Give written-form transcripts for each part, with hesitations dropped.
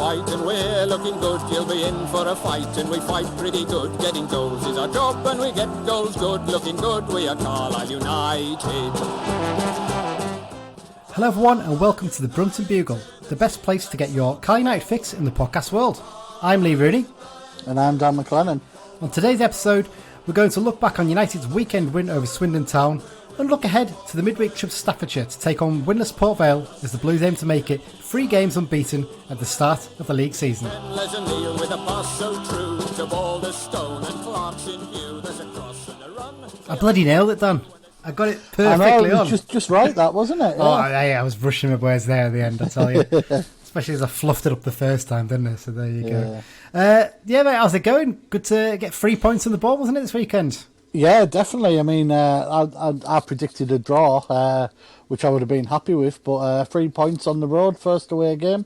fight, and we're looking good. You'll be in for a fight, and we fight pretty good. Getting goals is our job, and we get goals good. Looking good, we are Carlisle United. Hello everyone, and welcome to the Brunton Bugle, the best place to get your Carlisle United fix in the podcast world. I'm Lee Rooney. And I'm Dan McLennan. On today's episode, we're going to look back on United's weekend win over Swindon Town and look ahead to the midweek trip to Staffordshire to take on winless Port Vale as the Blues aim to make it 3 games unbeaten at the start of the league season. I bloody nailed it, Dan. I got it perfectly on. Just right, that wasn't it? Yeah. Oh, I was brushing my words there at the end, I tell you. Especially as I fluffed it up the first time, didn't I? So there you go. Yeah, mate, how's it going? Good to get 3 points on the board, wasn't it, this weekend? Yeah, definitely. I mean, I predicted a draw, which I would have been happy with, but 3 points on the road, first away game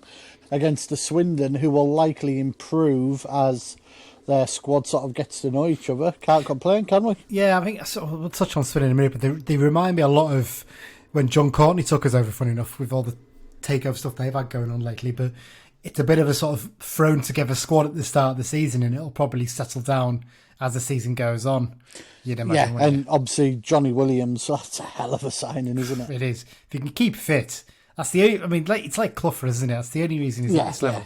against the Swindon, who will likely improve as their squad sort of gets to know each other. Can't complain, can we? Yeah, I think we'll touch on Swindon in a minute, but they remind me a lot of when John Courtney took us over, funny enough, with all the takeover stuff they've had going on lately. But it's a bit of a sort of thrown together squad at the start of the season, and it'll probably settle down as the season goes on. You'd imagine, and obviously Johnny Williams, that's a hell of a signing, isn't it? It is. If you can keep fit, that's the only, I mean, it's like Clough, isn't it? That's the only reason he's at this level.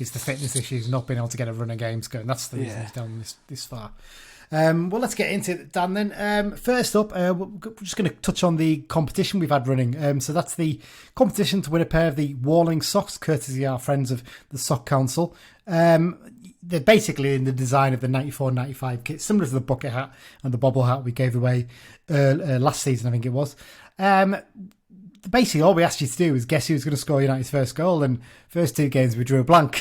It's the fitness issues, not being able to get a run of games going. That's the reason he's done this far. Well, let's get into it, Dan, then. First up, we're just going to touch on the competition we've had running. So that's the competition to win a pair of the Walling socks, courtesy of our friends of the Sock Council. They're basically in the design of the 94-95 kit, similar to the bucket hat and the bobble hat we gave away last season, I think it was. Basically, all we asked you to do is guess who's going to score United's first goal, and first 2 games we drew a blank,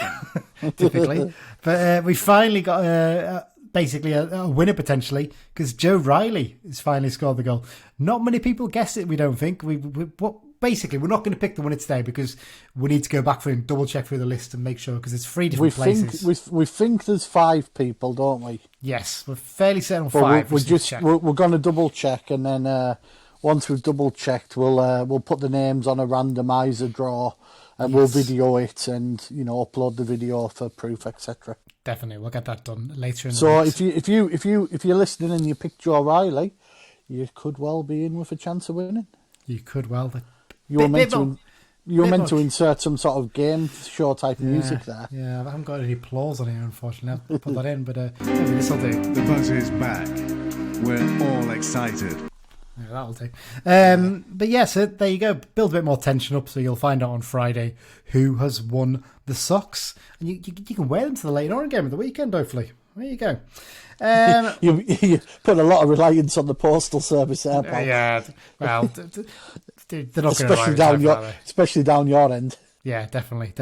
typically. But we finally got basically a winner potentially, because Joe Riley has finally scored the goal. Not many people guess it, we don't think. Basically, we're not going to pick the winner today because we need to go back through and double check through the list and make sure, because it's 3 different places. We think there's 5 people, don't we? Yes, we're fairly certain on 5. We're going to double check, and then once we've double checked, we'll put the names on a randomizer draw, and we'll video it and upload the video for proof, etc. Definitely, we'll get that done later. So if you're listening and you picked Joe Riley, you could well be in with a chance of winning. You could well. You were meant to insert some sort of game show type of music there. Yeah, I haven't got any applause on here, unfortunately. I'll put that in, but maybe this will do. The buzz is back. We're all excited. Yeah, that'll do. But yeah, so there you go. Build a bit more tension up, so you'll find out on Friday who has won the socks. And you can wear them to the Leyton Orient game of the weekend, hopefully. There you go. You put a lot of reliance on the postal service there, Paul. Yeah, well, they're not going to especially down your end. Yeah, definitely.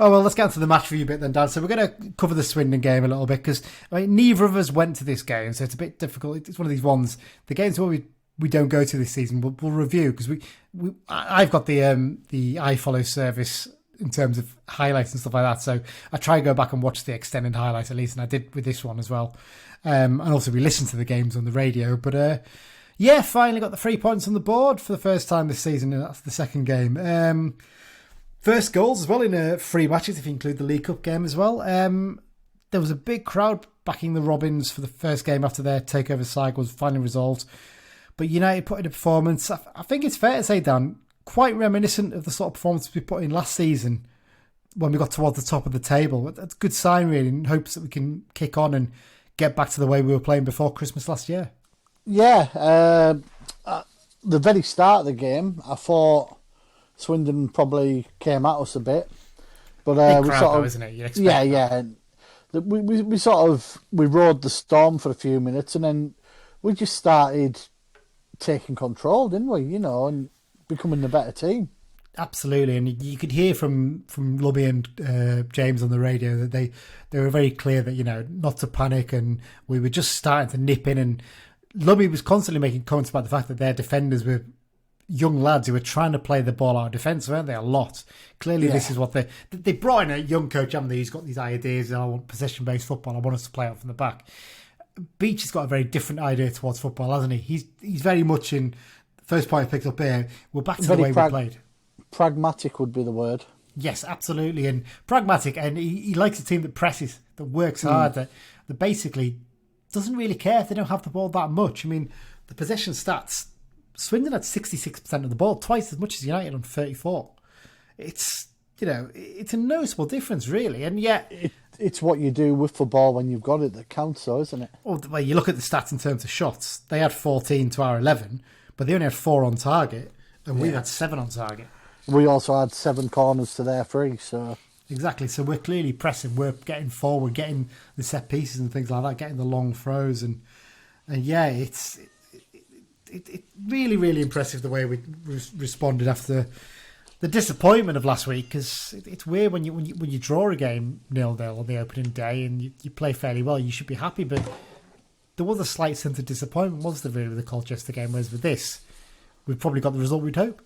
Oh, well, let's get into the match review bit then, Dan. So we're going to cover the Swindon game a little bit, because neither of us went to this game, so it's a bit difficult. It's one of these ones, the games where we don't go to this season, we'll review, because I've got the iFollow service in terms of highlights and stuff like that, so I try to go back and watch the extended highlights at least, and I did with this one as well. And also we listened to the games on the radio, but finally got the 3 points on the board for the first time this season, and that's the second game. First goals as well in 3 matches, if you include the League Cup game as well. There was a big crowd backing the Robins for the first game after their takeover cycle was finally resolved. But United put in a performance, I think it's fair to say, Dan, quite reminiscent of the sort of performance we put in last season when we got towards the top of the table. That's a good sign, really, in hopes that we can kick on and get back to the way we were playing before Christmas last year. Yeah, the very start of the game, I thought Swindon probably came at us a bit. But big crowd, though, isn't it? You expect that. We rode the storm for a few minutes, and then we just started taking control, didn't we? And becoming the better team. Absolutely, and you could hear from Lubby and James on the radio that they were very clear that not to panic, and we were just starting to nip in. And Lubby was constantly making comments about the fact that their defenders were young lads who were trying to play the ball out of defence, weren't they? A lot. Clearly, This is what they brought in a young coach, haven't they? He's got these ideas. I want possession-based football. I want us to play out from the back. Beach has got a very different idea towards football, hasn't he? He's very much in. First point I picked up here. We're back to the way we played. Pragmatic would be the word. Yes, absolutely, and pragmatic, and he likes a team that presses, that works hard, that basically doesn't really care if they don't have the ball that much. I mean, the possession stats, Swindon had 66% of the ball, twice as much as United on 34. It's it's a noticeable difference, really, and yet it's what you do with football when you've got it that counts, though, isn't it? Well, you look at the stats in terms of shots. They had 14 to our 11, but they only had 4 on target, and we had 7 on target. We also had 7 corners to their 3, so... Exactly, so we're clearly pressing, we're getting forward, getting the set pieces and things like that, getting the long throws, and yeah, it's really, really impressive the way we responded after the disappointment of last week, because it's weird when you draw a game 0-0 on the opening day and you play fairly well, you should be happy, but there was a slight sense of disappointment, was there, really, with the Colchester game, whereas with this, we've probably got the result we'd hope.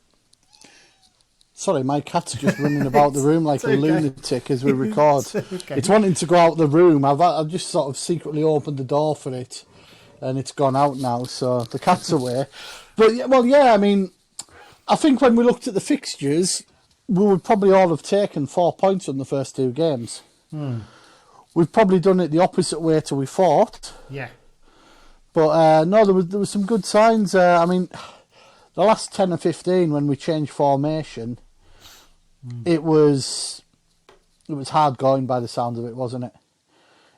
Sorry, my cat's just running about the room like a lunatic as we record. Okay. It's wanting to go out the room. I've just sort of secretly opened the door for it, and it's gone out now, so the cat's away. But, I mean, I think when we looked at the fixtures, we would probably all have taken 4 points on the first 2 games. We've probably done it the opposite way to we thought. Yeah. But, no, there was some good signs. I mean, the last 10 or 15, when we changed formation... It was hard going by the sound of it, wasn't it?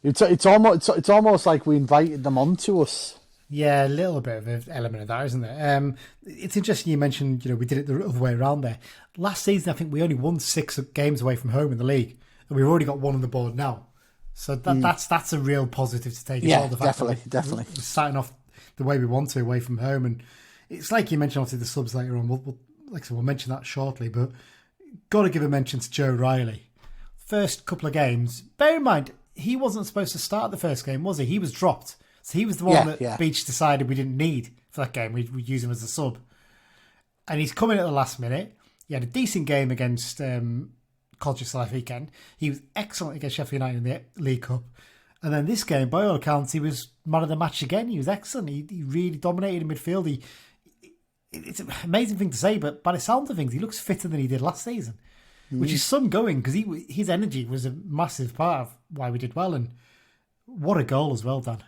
It's almost like we invited them onto us. Yeah, a little bit of an element of that, isn't there? It's interesting you mentioned, we did it the other way around there. Last season, I think we only won 6 games away from home in the league, and we've already got 1 on the board now. So that's a real positive to take. Yeah, the fact definitely. We're starting off the way we want to away from home, and it's like you mentioned, obviously the subs later on. We'll mention that shortly, but. Got to give a mention to Joe Riley. First couple of games, bear in mind, he wasn't supposed to start the first game, was he? He was dropped. So he was the one that Beach decided we didn't need for that game. We'd use him as a sub. And he's come in at the last minute. He had a decent game against Colchester last weekend. He was excellent against Sheffield United in the League Cup. And then this game, by all accounts, he was man of the match again. He was excellent. He really dominated in midfield. It's an amazing thing to say, but by the sound of things, he looks fitter than he did last season, which is some going, because his energy was a massive part of why we did well, and what a goal as well, Dan.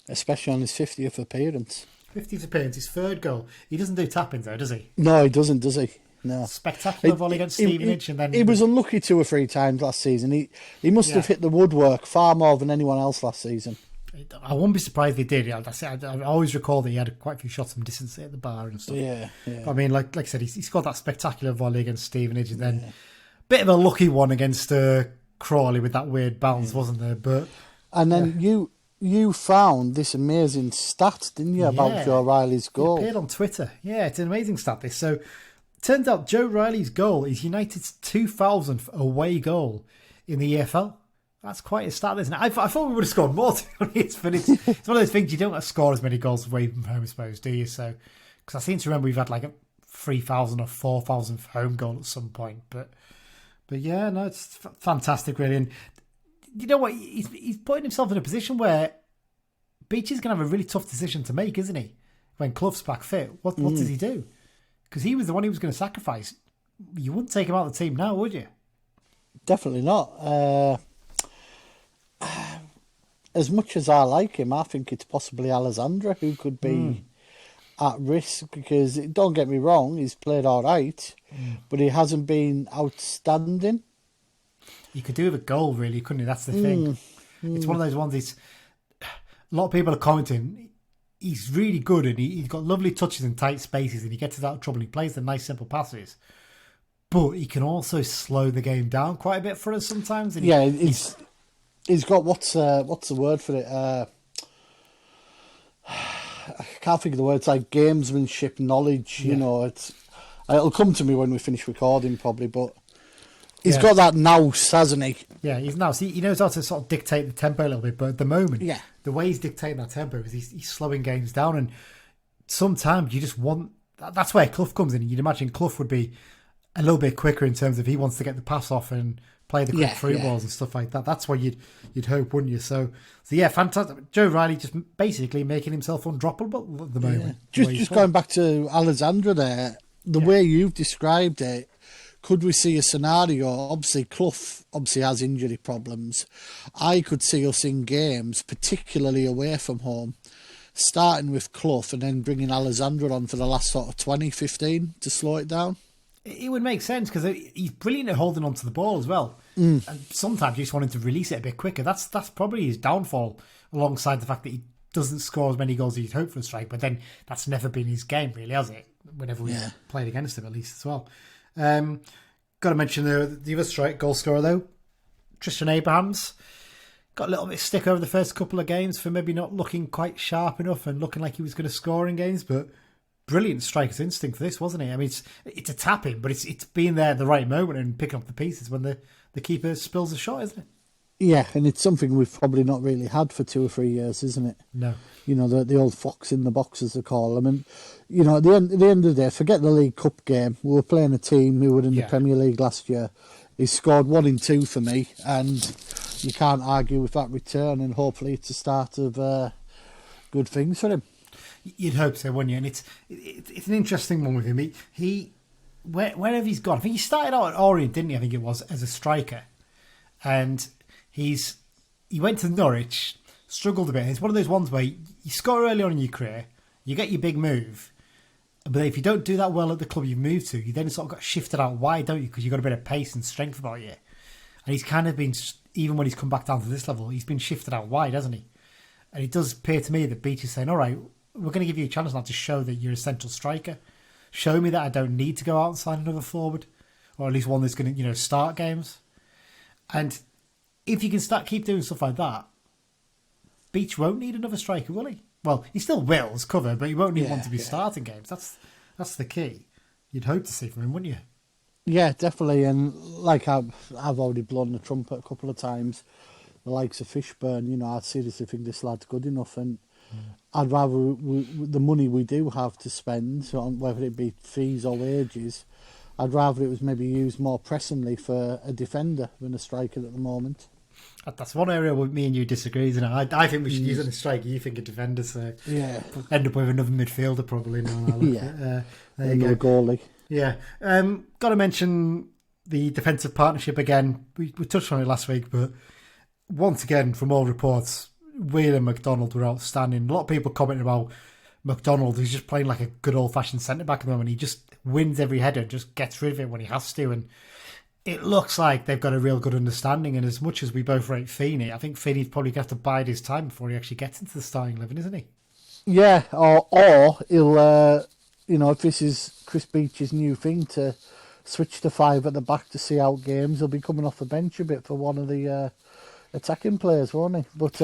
Especially on his 50th appearance. 50th appearance, his 3rd goal. He doesn't do tappings though, does he? No, he doesn't, does he? No. Spectacular volley against Stevenage, and then he was unlucky 2 or 3 times last season. He must have hit the woodwork far more than anyone else last season. I wouldn't be surprised if he did. I always recall that he had quite a few shots from distance at the bar and stuff. Yeah. But I mean, like I said, he scored that spectacular volley against Stevenage, and then bit of a lucky one against Crawley with that weird bounce, wasn't there? But and then you found this amazing stat, didn't you, about Joe Riley's goal? It appeared on Twitter. Yeah, it's an amazing stat. This. So, turns out Joe Riley's goal is United's 2000th away goal in the EFL. That's quite a stat, isn't it? I thought we would have scored more, to be honest, but it's one of those things, you don't score as many goals away from home, I suppose, do you? So, because I seem to remember we've had like a 3,000 or 4,000 home goal at some point, but yeah, no, it's fantastic, really. And you know what? He's putting himself in a position where Beach is going to have a really tough decision to make, isn't he? When Clough's back fit, what does he do? Because he was the one he was going to sacrifice. You wouldn't take him out of the team now, would you? Definitely not. As much as I like him, I think it's possibly Alessandra who could be at risk, because, don't get me wrong, he's played all right, but he hasn't been outstanding. He could do with a goal, really, couldn't he? That's the thing. It's one of those ones, a lot of people are commenting, he's really good, and he's got lovely touches in tight spaces, and he gets us out of trouble. He plays the nice, simple passes. But he can also slow the game down quite a bit for us sometimes. And he's got, what's the word for it? I can't think of the word. It's like gamesmanship, knowledge. You know, it'll come to me when we finish recording, probably. But he's got that nous, hasn't he? Yeah, he's nous. He knows how to sort of dictate the tempo a little bit. But at the moment, the way he's dictating that tempo is he's slowing games down. And sometimes you just want. That's where Clough comes in. You'd imagine Clough would be a little bit quicker in terms of he wants to get the pass off and play the quick through balls and stuff like that. That's what you'd hope, wouldn't you? So yeah, fantastic. Joe Riley just basically making himself undroppable at the moment. Just going back to Alessandra there, the way you've described it could we see a scenario? Obviously, Clough has injury problems. I could see us in games, particularly away from home, starting with Clough and then bringing Alexandra on for the last sort of 20-15 to slow it down. It would make sense because he's brilliant at holding onto the ball as well. And sometimes you just want him to release it a bit quicker. That's probably his downfall, alongside the fact that he doesn't score as many goals as you'd hope for a strike. But then that's never been his game, really, has it? Whenever we played against him, at least, as well. Got to mention the other strike goal scorer, though, Tristran Abrahams. Got a little bit of stick over the first couple of games for maybe not looking quite sharp enough and looking like he was going to score in games, but brilliant striker's instinct for this, wasn't it? I mean, it's a tap-in, but it's being there at the right moment and picking up the pieces when the keeper spills a shot, isn't it? Yeah, and it's something we've probably not really had for 2 or 3 years, isn't it? No. You know, the old fox in the box, as they call them. And, you know, at the end of the day, forget the League Cup game. We were playing a team who were in the Premier League last year. He scored 1 in 2 for me, and you can't argue with that return, and hopefully it's a start of good things for him. You'd hope so, wouldn't you? And it's an interesting one with him. He wherever he's gone, I think he started out at Orient, didn't he? I think it was, as a striker. And he went to Norwich, struggled a bit. It's one of those ones where you score early on in your career, you get your big move, but if you don't do that well at the club you've moved to, you then sort of got shifted out wide, don't you? Because you've got a bit of pace and strength about you. And he's kind of been, even when he's come back down to this level, he's been shifted out wide, hasn't he? And it does appear to me that Beach is saying, all right, we're going to give you a chance now to show that you're a central striker. Show me that I don't need to go out and sign another forward, or at least one that's going to, start games. And if you can keep doing stuff like that, Beach won't need another striker, will he? Well, he still will as cover, but he won't need one to be starting games. That's the key. You'd hope to see from him, wouldn't you? Yeah, definitely. And like I've already blown the trumpet a couple of times, the likes of Fishburne, I seriously think this lad's good enough, and I'd rather the money we do have to spend, on whether it be fees or wages, I'd rather it was maybe used more pressingly for a defender than a striker at the moment. That's one area where me and you disagree, isn't it? I think we should use it as a striker. You think a defender, so end up with another midfielder probably. There you go. Goalie. Yeah. Got to mention the defensive partnership again. We touched on it last week, but once again, from all reports, Wheel and McDonald were outstanding. A lot of people commenting about McDonald, who's just playing like a good old-fashioned centre-back at the moment. He just wins every header, just gets rid of it when he has to, and it looks like they've got a real good understanding. And as much as we both rate Feeney, I think Feeney's probably going to have to bide his time before he actually gets into the starting 11, isn't he? Yeah, or he'll, if this is Chris Beech's new thing to switch to 5 at the back to see out games, he'll be coming off the bench a bit for one of the attacking players, won't he? But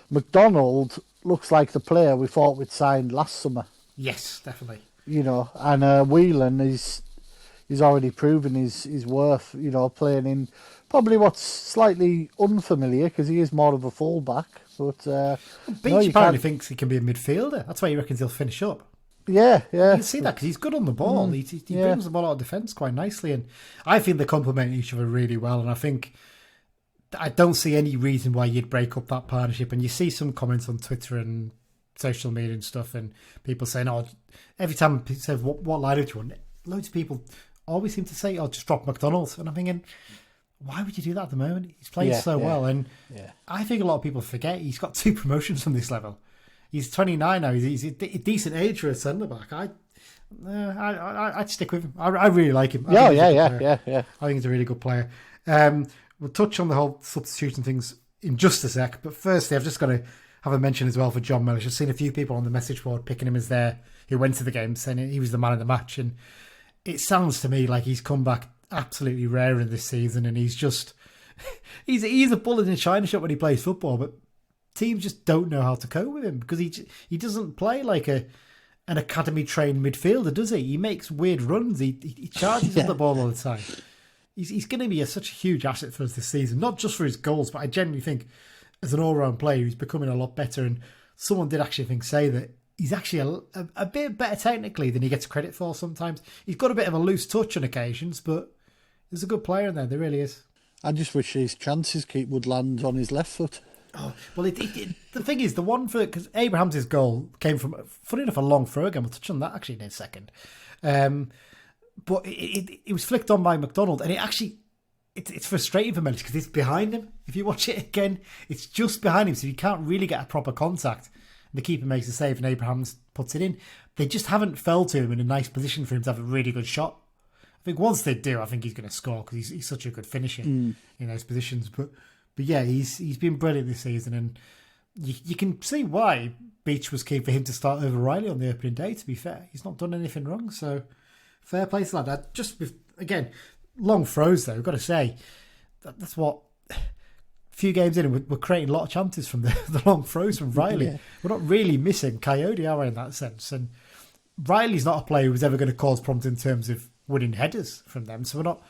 McDonald looks like the player we thought we'd signed last summer. Yes, definitely. And Whelan he's already proven his worth, playing in probably what's slightly unfamiliar because he is more of a fullback. But Beach apparently thinks he can be a midfielder. That's why he reckons he'll finish up. Yeah. You can see that because he's good on the ball. He brings the ball out of defence quite nicely, and I think they complement each other really well. And I don't see any reason why you'd break up that partnership. And you see some comments on Twitter and social media and stuff, and people saying, every time people say, what line do you want? Loads of people always seem to say, just drop McDonald. And I'm thinking, why would you do that at the moment? He's playing so well. And I think a lot of people forget he's got 2 promotions from this level. He's 29 now. He's a decent age for a centre-back. I'd stick with him. I really like him. Yeah. I think he's a really good player. We'll touch on the whole substitution things in just a sec. But firstly, I've just got to have a mention as well for John Mellish. I've seen a few people on the message board picking him as who went to the game, saying he was the man of the match. And it sounds to me like he's come back absolutely rare in this season, and he's just he's a bull in a china shop when he plays football, but teams just don't know how to cope with him because he doesn't play like an academy trained midfielder, does he? He makes weird runs. He charges at the ball all the time. He's going to be such a huge asset for us this season, not just for his goals, but I genuinely think as an all-round player, he's becoming a lot better. And someone did actually say that he's actually a bit better technically than he gets credit for sometimes. He's got a bit of a loose touch on occasions, but there's a good player in there. There really is. I just wish his chances would land on his left foot. Oh, well, the thing is, the one because Abrahams' goal came from, funny enough, a long throw again. We'll touch on that actually in a second. But it was flicked on by McDonald, and it's frustrating for Mellish because it's behind him. If you watch it again, it's just behind him, so you can't really get a proper contact. The keeper makes a save and Abrahams puts it in. They just haven't fell to him in a nice position for him to have a really good shot. I think once they do, I think he's going to score because he's such a good finisher in those positions. But yeah, he's been brilliant this season, and you can see why Beach was keen for him to start over Riley on the opening day, to be fair. He's not done anything wrong, so fair play to that. Just with, again, long throws though, I've got to say, that's what... few games in, we're creating a lot of chances from the long throws from Riley. Yeah. We're not really missing Coyote, are we, in that sense? And Riley's not a player who's ever going to cause problems in terms of winning headers from them. So we're not.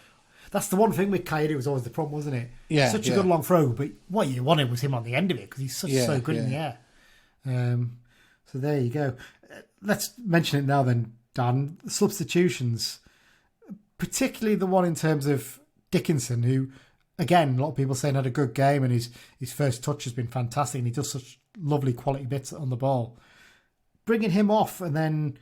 That's the one thing with Coyote was always the problem, wasn't it? Yeah, such a good long throw, but what you wanted was him on the end of it because he's so good in the air. So there you go. Let's mention it now then, Dan. Substitutions, particularly the one in terms of Dickinson, who, again, a lot of people saying had a good game and his first touch has been fantastic and he does such lovely quality bits on the ball. Bringing him off and then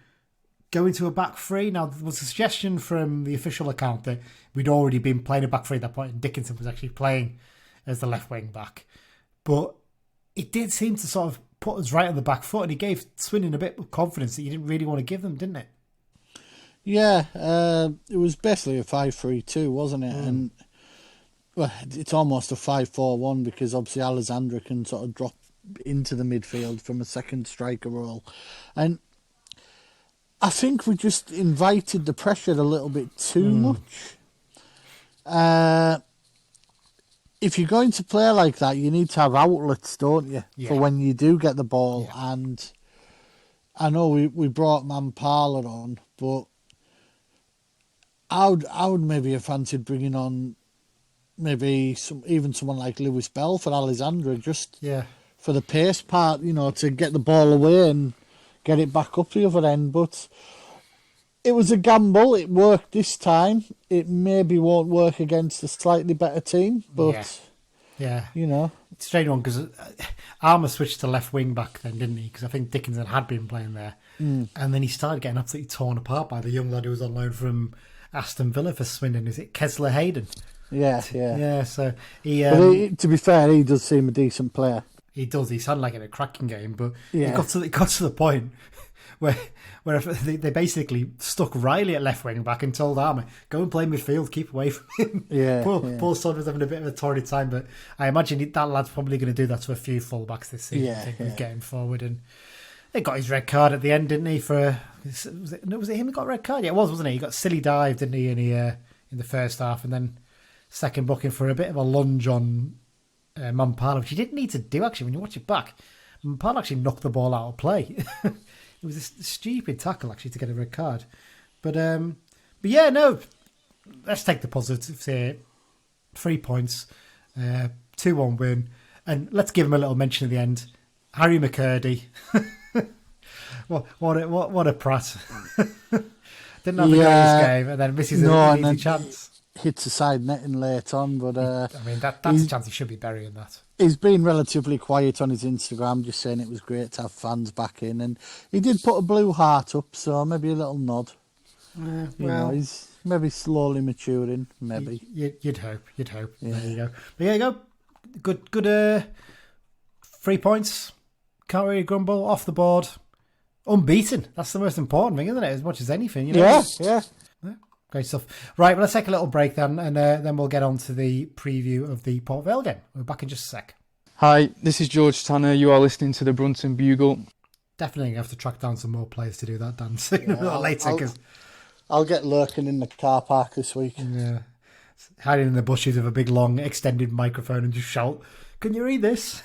going to a back three. Now, there was a suggestion from the official account that we'd already been playing a back three at that point and Dickinson was actually playing as the left wing back. But it did seem to sort of put us right on the back foot and he gave Swindon a bit of confidence that you didn't really want to give them, didn't it? Yeah, it was basically a 5-3-2, wasn't it? And well, it's almost a 5-4-1 because obviously Alessandra can sort of drop into the midfield from a second striker role. And I think we just invited the pressure a little bit too much. If you're going to play like that, you need to have outlets, don't you, for when you do get the ball. Yeah. And I know we brought Mampala on, but I would maybe have fancied bringing on maybe even someone like Lewis Bell for Alessandra, just for the pace part, to get the ball away and get it back up the other end. But it was a gamble. It worked this time. It maybe won't work against a slightly better team, but it's a strange one because Armour switched to left wing back then, didn't he? Because I think Dickinson had been playing there, and then he started getting absolutely torn apart by the young lad who was on loan from Aston Villa for Swindon. Is it Kessler Hayden? Yeah. So to be fair, he does seem a decent player. He does. He sounded like in a cracking game, but it got to the point where they basically stuck Riley at left wing back and told Armour, go and play midfield, keep away from him. Paul Sod was having a bit of a torrid time, but I imagine that lad's probably going to do that to a few fullbacks this season. Getting forward, and he got his red card at the end, didn't he? Was it him who got a red card? Yeah, it was, wasn't he? He got silly dive, didn't he, in the first half, and then second booking for a bit of a lunge on Mampala, which he didn't need to do, actually. When you watch it back, Mampala actually knocked the ball out of play. It was a stupid tackle, actually, to get a red card. But yeah, no, let's take the positives here. 3 points, 2-1 win, and let's give him a little mention at the end. Harry McCurdy. What a prat. Didn't have a great game, and then misses an easy chance. Hits a side netting late on, but that's a chance he should be burying that. He's been relatively quiet on his Instagram, just saying it was great to have fans back in, and he did put a blue heart up, so maybe a little nod. He's maybe slowly maturing. Maybe you'd hope. Yeah. There you go. But there you go. Good. 3 points. Can't really grumble. Off the board. Unbeaten. That's the most important thing, isn't it? As much as anything, Yeah. Great stuff. Right, well, let's take a little break then, and then we'll get on to the preview of the Port Vale game. We're back in just a sec. Hi, this is George Tanner. You are listening to the Brunton Bugle. Definitely have to track down some more players to do that, Dan, sooner or later. I'll get lurking in the car park this week. Yeah. Hiding in the bushes with a big, long, extended microphone and just shout, can you read this?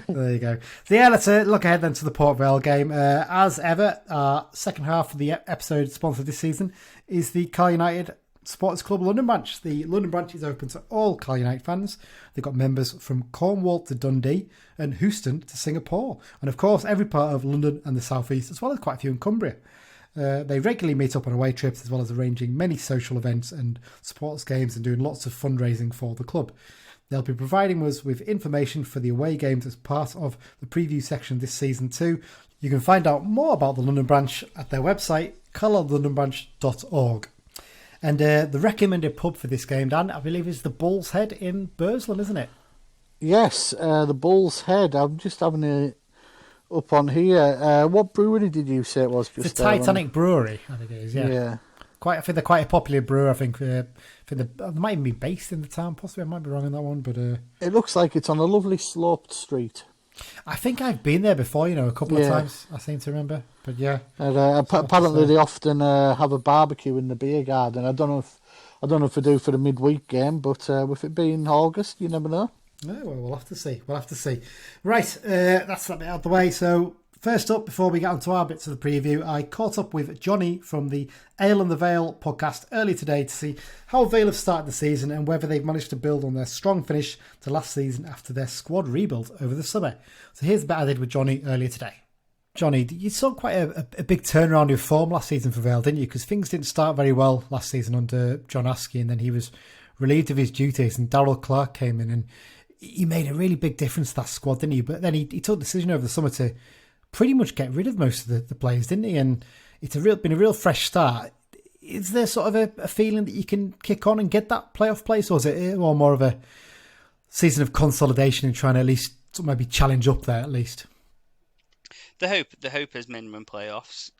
There you go. So yeah, let's look ahead then to the Port Vale game. As ever, our second half of the episode sponsored this season is the Carl United Supporters Club London branch. The London branch is open to all Carl United fans. They've got members from Cornwall to Dundee and Houston to Singapore. And of course, every part of London and the South East, as well as quite a few in Cumbria. They regularly meet up on away trips, as well as arranging many social events and supporters games and doing lots of fundraising for the club. They'll be providing us with information for the away games as part of the preview section this season too. You can find out more about the London branch at their website, carlislelondonbranch.org. And the recommended pub for this game, Dan, I believe is the Bull's Head in Burslem, isn't it? Yes, the Bull's Head. I'm just having it up on here. What brewery did you say it was? It's the Titanic Brewery, I think it is, yeah. I think they're quite a popular brewer. I think they might even be based in the town. Possibly, I might be wrong on that one, but it looks like it's on a lovely sloped street. I think I've been there before, a couple of times. I seem to remember, but yeah. And, apparently, they often have a barbecue in the beer garden. I don't know if they do for the midweek game, but with it being August, you never know. No, well, we'll have to see. Right, that's that bit out of the way. So, first up, before we get onto our bits of the preview, I caught up with Jonny from the Ale and The Vale podcast earlier today to see how Vale have started the season and whether they've managed to build on their strong finish to last season after their squad rebuild over the summer. So here's the bit I did with Jonny earlier today. Jonny, you saw quite a big turnaround of form last season for Vale, didn't you? Because things didn't start very well last season under John Askey, and then he was relieved of his duties and Darryl Clark came in and he made a really big difference to that squad, didn't he? But then he took the decision over the summer to pretty much get rid of most of the players, didn't he? And it's been a real fresh start. Is there sort of a feeling that you can kick on and get that playoff place, or is it more of a season of consolidation and trying to at least maybe challenge up there at least? The hope is minimum playoffs,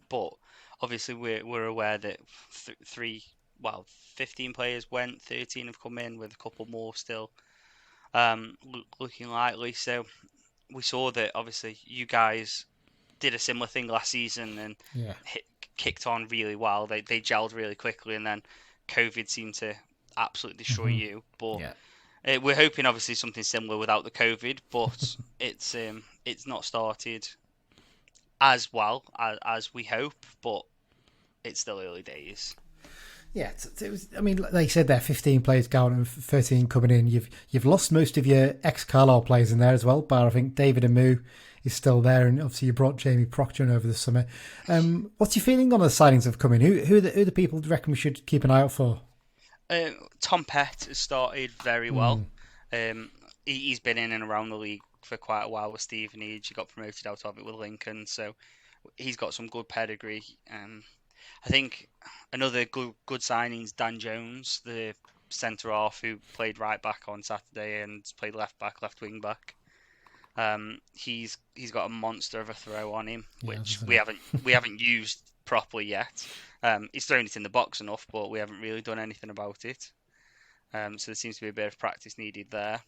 but obviously we're aware that 15 players went, 13 have come in with a couple more still looking likely. So we saw that obviously you guys did a similar thing last season and kicked on really well. They gelled really quickly, and then COVID seemed to absolutely destroy you. But we're hoping obviously something similar without the COVID, but it's not started as well as we hope, but it's still early days. Yeah, it was. I mean, like they said there, 15 players going and 13 coming in. You've lost most of your ex-Carlisle players in there as well, but I think David Amu is still there, and obviously you brought Jamie Proctor in over the summer. What's your feeling on the signings that have come in? Who are the people you reckon we should keep an eye out for? Tom Pett has started very well. He's been in and around the league for quite a while with Stevenage. He got promoted out of it with Lincoln, so he's got some good pedigree. I think another good signing's Dan Jones, the centre half who played right back on Saturday and played left back, left wing back. He's got a monster of a throw on him, which we haven't used properly yet. He's thrown it in the box enough, but we haven't really done anything about it. So there seems to be a bit of practice needed there.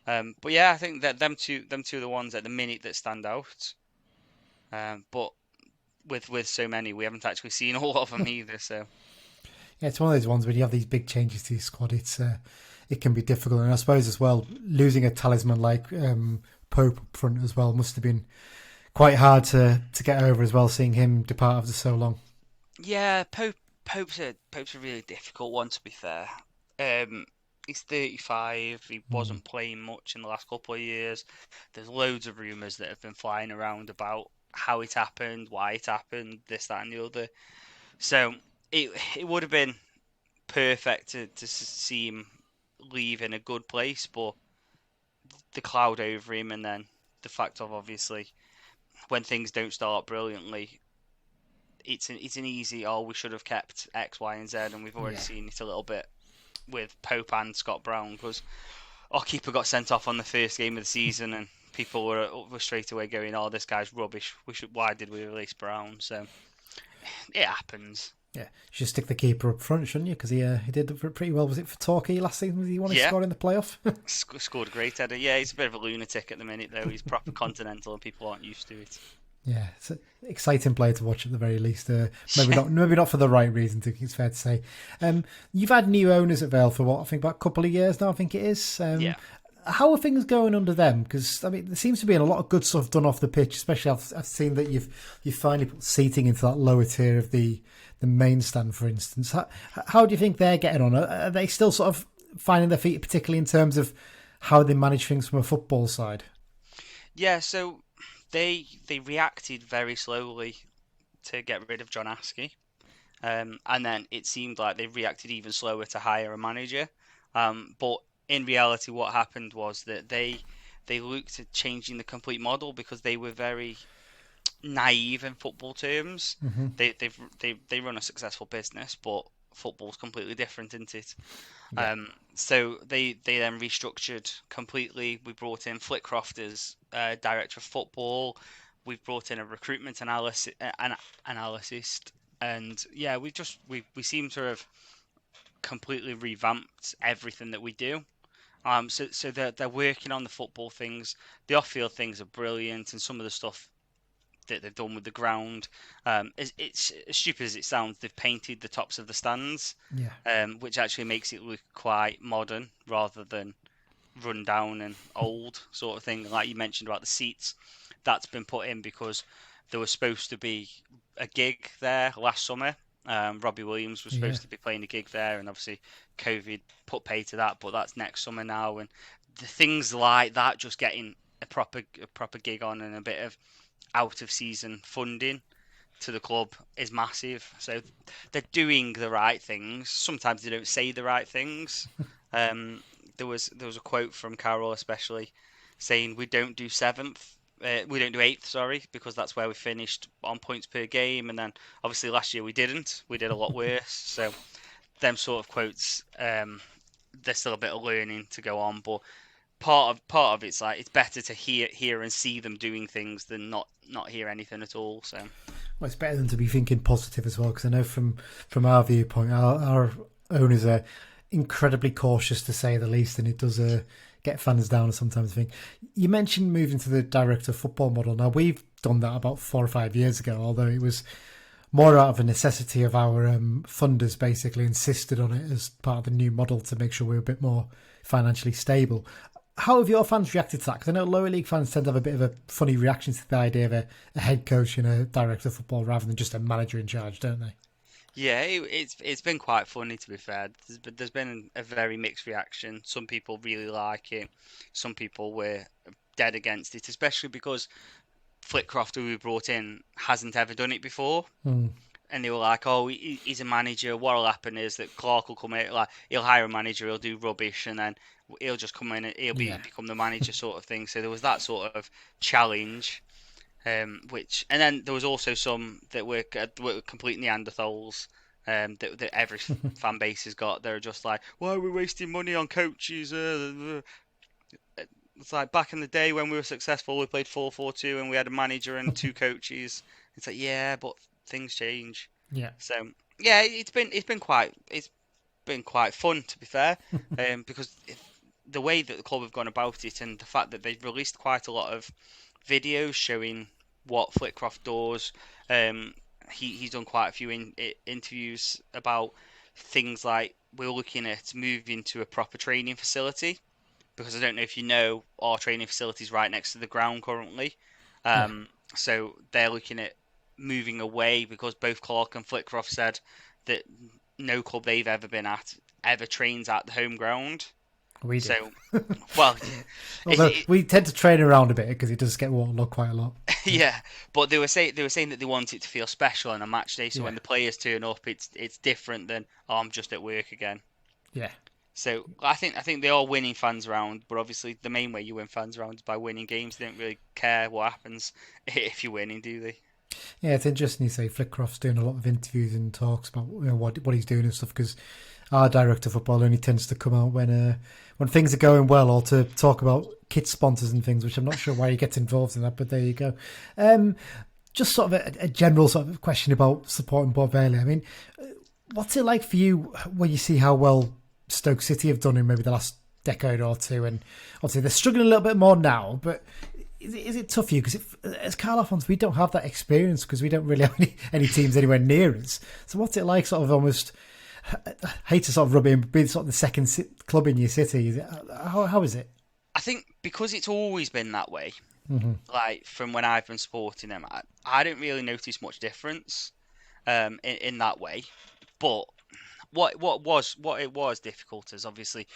But yeah, I think that them two are the ones at the minute that stand out. But with so many, we haven't actually seen a lot of them either. So yeah, it's one of those ones when you have these big changes to your squad. It can be difficult, and I suppose as well losing a talisman like Pope up front as well must have been quite hard to get over as well, seeing him depart after so long. Yeah, Pope's a really difficult one, to be fair. He's 35. He wasn't playing much in the last couple of years. There's loads of rumours that have been flying around about how it happened, why it happened, this, that, and the other. So it would have been perfect to see him leave in a good place, but the cloud over him, and then the fact of obviously when things don't start brilliantly, it's an easy, we should have kept X, Y, and Z, and we've already seen it a little bit with Pope and Scott Brown, because our keeper got sent off on the first game of the season, and people were straight away going, "Oh, this guy's rubbish. Why did we release Brown?" So it happens. Yeah, you should stick the keeper up front, shouldn't you? Because he did pretty well. Was it for Torquay last season? Was he one who scored in the playoff? Scored a great header. Yeah, he's a bit of a lunatic at the minute, though. He's proper continental, and people aren't used to it. Yeah, it's an exciting player to watch at the very least. Maybe not for the right reason, it's fair to say. You've had new owners at Vale for what, I think about a couple of years now, I think it is. How are things going under them? Because I mean, there seems to be a lot of good stuff done off the pitch. Especially, I've seen that you've finally put seating into that lower tier of the main stand, for instance. How do you think they're getting on? Are they still sort of finding their feet, particularly in terms of how they manage things from a football side? Yeah, so they reacted very slowly to get rid of John Askey, and then it seemed like they reacted even slower to hire a manager. But in reality, what happened was that they looked at changing the complete model because they were very naive in football terms. They run a successful business, but football's completely different, isn't it? So they then restructured completely. We brought in Flitcroft as director of football. We've brought in a recruitment analysis, and yeah, we seem to have completely revamped everything that we do. So they're working on the football things. The off-field things are brilliant, and some of the stuff that they've done with the ground, it's as stupid as it sounds. They've painted the tops of the stands, which actually makes it look quite modern rather than run down and old sort of thing. Like you mentioned about the seats, that's been put in because there was supposed to be a gig there last summer. Robbie Williams was supposed to be playing a gig there, and obviously COVID put pay to that. But that's next summer now, and the things like that, just getting a proper gig on and a bit of out of season funding to the club is massive. So they're doing the right things. Sometimes they don't say the right things. There was a quote from Carroll especially saying we don't do eighth, sorry, because that's where we finished on points per game, and then obviously last year we did a lot worse. So them sort of quotes, there's still a bit of learning to go on, but part of it's like it's better to hear and see them doing things than not hear anything at all. So well, it's better than to be thinking positive as well, because I know from our viewpoint, our owners are incredibly cautious to say the least, and it does get fans down sometimes. I think you mentioned moving to the director of football model. Now we've done that about 4 or 5 years ago, although it was more out of a necessity of our funders basically insisted on it as part of the new model to make sure we were a bit more financially stable. How have your fans reacted to that? Because I know lower league fans tend to have a bit of a funny reaction to the idea of a head coach and a director of football rather than just a manager in charge, don't they? Yeah, it's been quite funny, to be fair. There's been a very mixed reaction. Some people really like it. Some people were dead against it, especially because Flitcroft, who we brought in, hasn't ever done it before. And they were like, oh, he's a manager. What'll happen is that Clark will come in, like, he'll hire a manager, he'll do rubbish, and then he'll just come in and he'll become the manager sort of thing. So there was that sort of challenge. And then there was also some that were complete Neanderthals that every fan base has got. They're just like, why are we wasting money on coaches? It's like back in the day when we were successful, we played 4-4-2 and we had a manager and 2 coaches. It's like, yeah, but things change. Yeah. So yeah, it's been quite fun, to be fair, because the way that the club have gone about it and the fact that they've released quite a lot of videos showing what Flitcroft does. He's done quite a few interviews about things like we're looking at moving to a proper training facility, because I don't know if you know, our training facility is right next to the ground currently. So they're looking at moving away, because both Clark and Flitcroft said that no club they've ever been at ever trains at the home ground. We do. So, well, we tend to train around a bit because it does get waterlogged quite a lot. Yeah, but they were saying that they want it to feel special on a match day. So when the players turn up, it's different than, oh, I'm just at work again. Yeah. So I think they are winning fans around, but obviously the main way you win fans around is by winning games. They don't really care what happens if you're winning, do they? Yeah, it's interesting you say Flitcroft's doing a lot of interviews and talks about what he's doing and stuff, because our director of football only tends to come out when things are going well, or to talk about kit sponsors and things, which I'm not sure why he gets involved in that, but there you go. Just sort of a general sort of question about supporting Port Vale. I mean, what's it like for you when you see how well Stoke City have done in maybe the last decade or two? And obviously they're struggling a little bit more now, but is it tough for you? Because as Carlisle fans, we don't have that experience because we don't really have any teams anywhere near us. So what's it like, sort of almost, I hate to sort of rub it in, but being sort of the second club in your city? How is it? I think because it's always been that way, like from when I've been supporting them, I don't really notice much difference in that way. But what it was difficult is, obviously,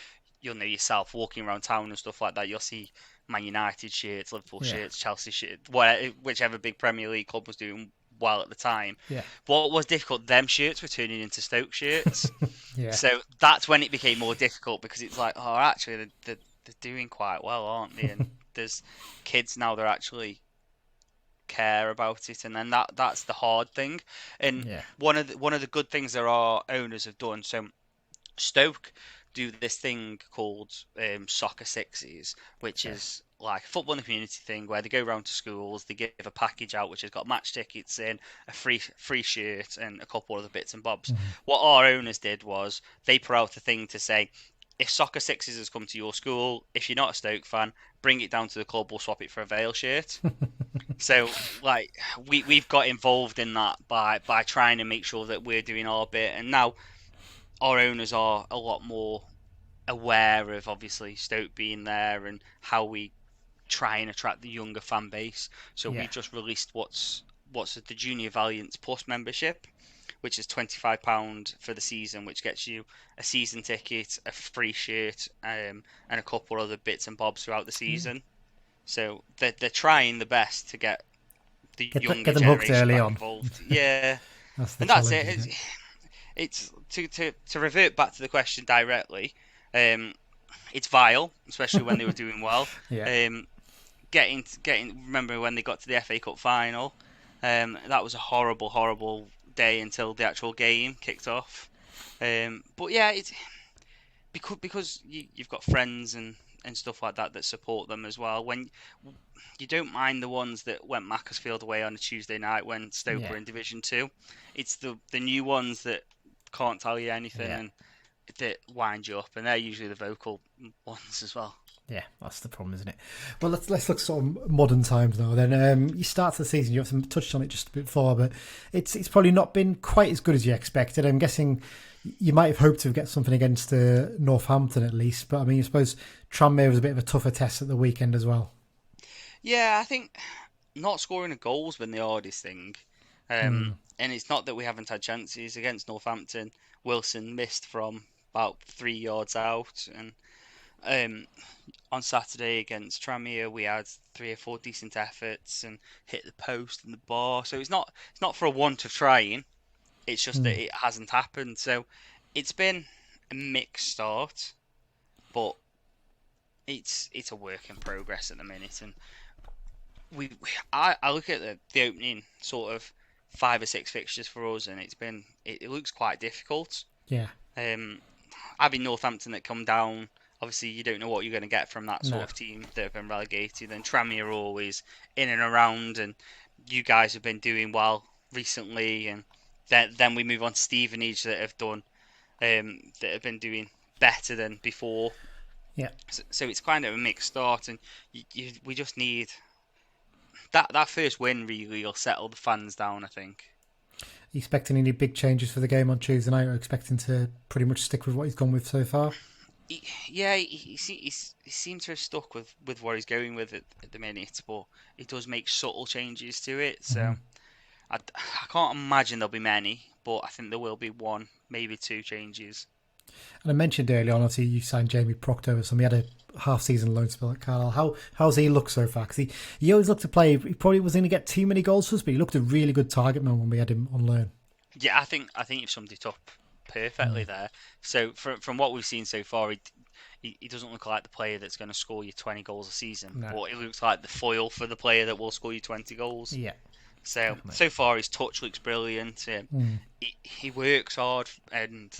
you'll know yourself, walking around town and stuff like that, you'll see Man United shirts, Liverpool shirts, Chelsea shirts, whichever big Premier League club was doing well at the time. Yeah. What was difficult, them shirts were turning into Stoke shirts. Yeah. So that's when it became more difficult, because it's like, oh, actually, they're doing quite well, aren't they? And there's kids now, they're actually care about it, and then that's the hard thing. And Yeah. one of the good things that our owners have done. So Stoke do this thing called Soccer Sixes, which is like a football in the community thing where they go around to schools, they give a package out which has got match tickets in, a free shirt, and a couple other bits and bobs. What our owners did was they put out a thing to say, if Soccer Sixes has come to your school, if you're not a Stoke fan, bring it down to the club, we'll swap it for a Vale shirt. So, like, we've got involved in that by trying to make sure that we're doing our bit, and now our owners are a lot more aware of obviously Stoke being there and how we try and attract the younger fan base. So we just released what's the Junior Valiants Plus membership, which is £25 for the season, which gets you a season ticket, a free shirt, and a couple other bits and bobs throughout the season. So they're trying the best to get the younger them hooked generation early back on. involved. Yeah, That's and that's it. It's to revert back to the question directly. It's vile, especially when they were doing well. Remember when they got to the FA Cup final? That was a horrible day until the actual game kicked off. But yeah, it's because you've got friends and stuff like that support them as well. When you don't mind the ones that went Macclesfield away on a Tuesday night when Stoke were in Division 2. It's the new ones that can't tell you anything and that wind you up, and they're usually the vocal ones as well. Yeah, that's the problem, isn't it? Well, let's look sort of modern times now. Then you start the season, you have touched on it just a bit before, but it's probably not been quite as good as you expected. I'm guessing you might have hoped to get something against Northampton at least, but I mean, I suppose Tranmere was a bit of a tougher test at the weekend as well. Yeah, I think not scoring a goal's been the hardest thing. And it's not that we haven't had chances. Against Northampton, Wilson missed from about 3 yards out, and on Saturday against Tranmere we had 3 or 4 decent efforts and hit the post and the bar. So it's not for a want of trying. It's just that it hasn't happened. So it's been a mixed start, but it's a work in progress at the minute. And I look at the opening sort of 5 or 6 fixtures for us, and it looks quite difficult. Yeah. Having Northampton that come down, obviously you don't know what you're going to get from that sort of team that have been relegated. And Tranmere are always in and around, and you guys have been doing well recently. And then we move on to Stevenage that have been doing better than before. Yeah. So it's kind of a mixed start, and we just need that first win really will settle the fans down, I think. Are you expecting any big changes for the game on Tuesday night, or expecting to pretty much stick with what he's gone with so far? He seems to have stuck with what he's going with at the minute, but he does make subtle changes to it. So I can't imagine there'll be many, but I think there will be 1, maybe 2 changes. And I mentioned earlier on, obviously, you signed Jamie Proctor, so he had a half-season loan spell at Carlisle. How's he looked so far? Because he always looked to play. He probably wasn't going to get too many goals for us, but he looked a really good target man when we had him on loan. Yeah, I think you've summed it up perfectly there. So from what we've seen so far, he doesn't look like the player that's going to score you 20 goals a season, but he looks like the foil for the player that will score you 20 goals. Yeah. So far his touch looks brilliant. He works hard, and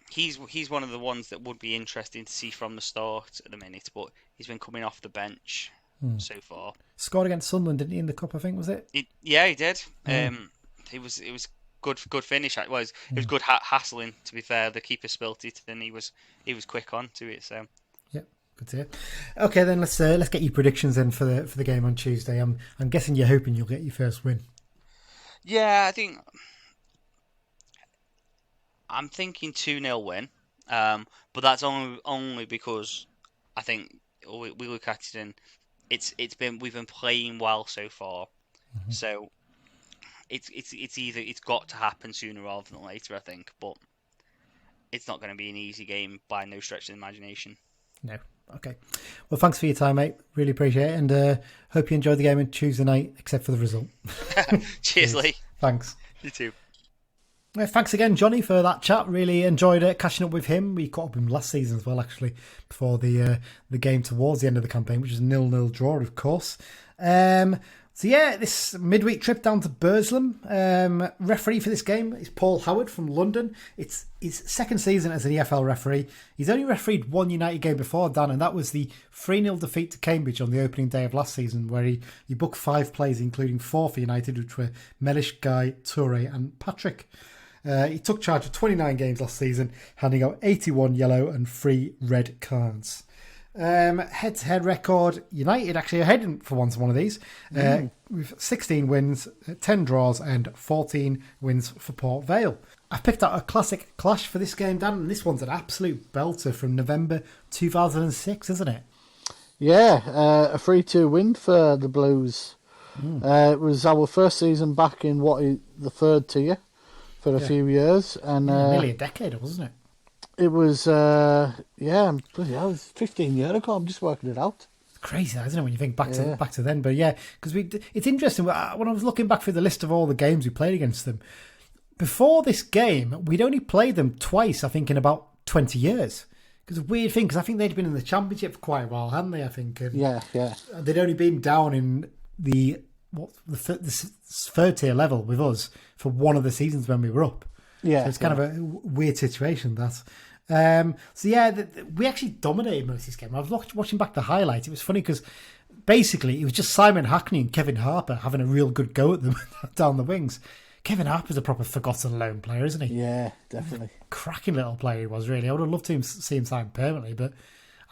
he's one of the ones that would be interesting to see from the start at the minute. But he's been coming off the bench so far. Scored against Sunderland, didn't he, in the cup? I think was it? He did. It was good finish. It was good hassling. To be fair, the keeper spilt it, and he was quick on to it. So. Good to hear. Okay, then let's get your predictions then for the game on Tuesday. I'm guessing you're hoping you'll get your first win. Yeah, I think I'm thinking 2-0 win, but that's only because I think we look at it and we've been playing well so far, so it's got to happen sooner rather than later, I think, but it's not going to be an easy game by no stretch of the imagination. No. Okay. Well, thanks for your time, mate. Really appreciate it, and hope you enjoyed the game on Tuesday night, except for the result. Cheers, Lee. Thanks. You too. Thanks again, Jonny, for that chat. Really enjoyed catching up with him. We caught up with him last season as well, actually, before the game towards the end of the campaign, which was a 0-0 draw, of course. So yeah, this midweek trip down to Burslem. Referee for this game is Paul Howard from London. It's his second season as an EFL referee. He's only refereed one United game before, Dan, and that was the 3-0 defeat to Cambridge on the opening day of last season, where he booked 5 plays, including 4 for United, which were Mellish, Guy, Toure and Patrick. He took charge of 29 games last season, handing out 81 yellow and 3 red cards. Head-to-head record, United actually ahead for once one of these, with 16 wins, 10 draws and 14 wins for Port Vale. I've picked out a classic clash for this game, Dan, and this one's an absolute belter from November 2006, isn't it? Yeah, a 3-2 win for the Blues. It was our first season back in the third tier for a few years. And nearly a decade, wasn't it? It was, bloody hell, it was 15 years ago. I'm just working it out. It's crazy, isn't it, when you think back to then? But yeah, because it's interesting. When I was looking back through the list of all the games we played against them, before this game, we'd only played them twice, I think, in about 20 years. Because a weird thing, because I think they'd been in the Championship for quite a while, hadn't they, I think? And yeah. they'd only been down in the third tier level with us for one of the seasons when we were up. Yeah. So it's kind of a weird situation, that. We actually dominated most of this game. I was watching back the highlights. It was funny because basically it was just Simon Hackney and Kevin Harper having a real good go at them down the wings. Kevin Harper's a proper forgotten lone player, isn't he? Yeah, definitely. Cracking little player he was, really. I would have loved to see him signed permanently, but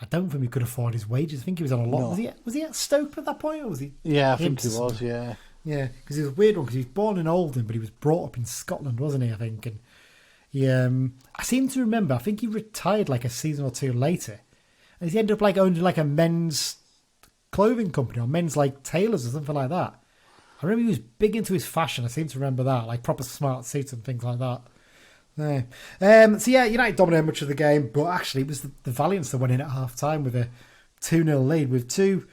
I don't think we could afford his wages. I think he was on a lot. No. Was he at Stoke at that point, or was he? Yeah, I think he was. Yeah, because he was a weird one because he was born in Oldham, but he was brought up in Scotland, wasn't he? I think, and he, I seem to remember. I think he retired like a season or two later, and he ended up like owning like a men's clothing company or men's like tailors or something like that. I remember he was big into his fashion. I seem to remember that, like proper smart suits and things like that. Yeah. So yeah, United dominated much of the game, but actually it was the Valiants that went in at half time with a 2-0 lead with 2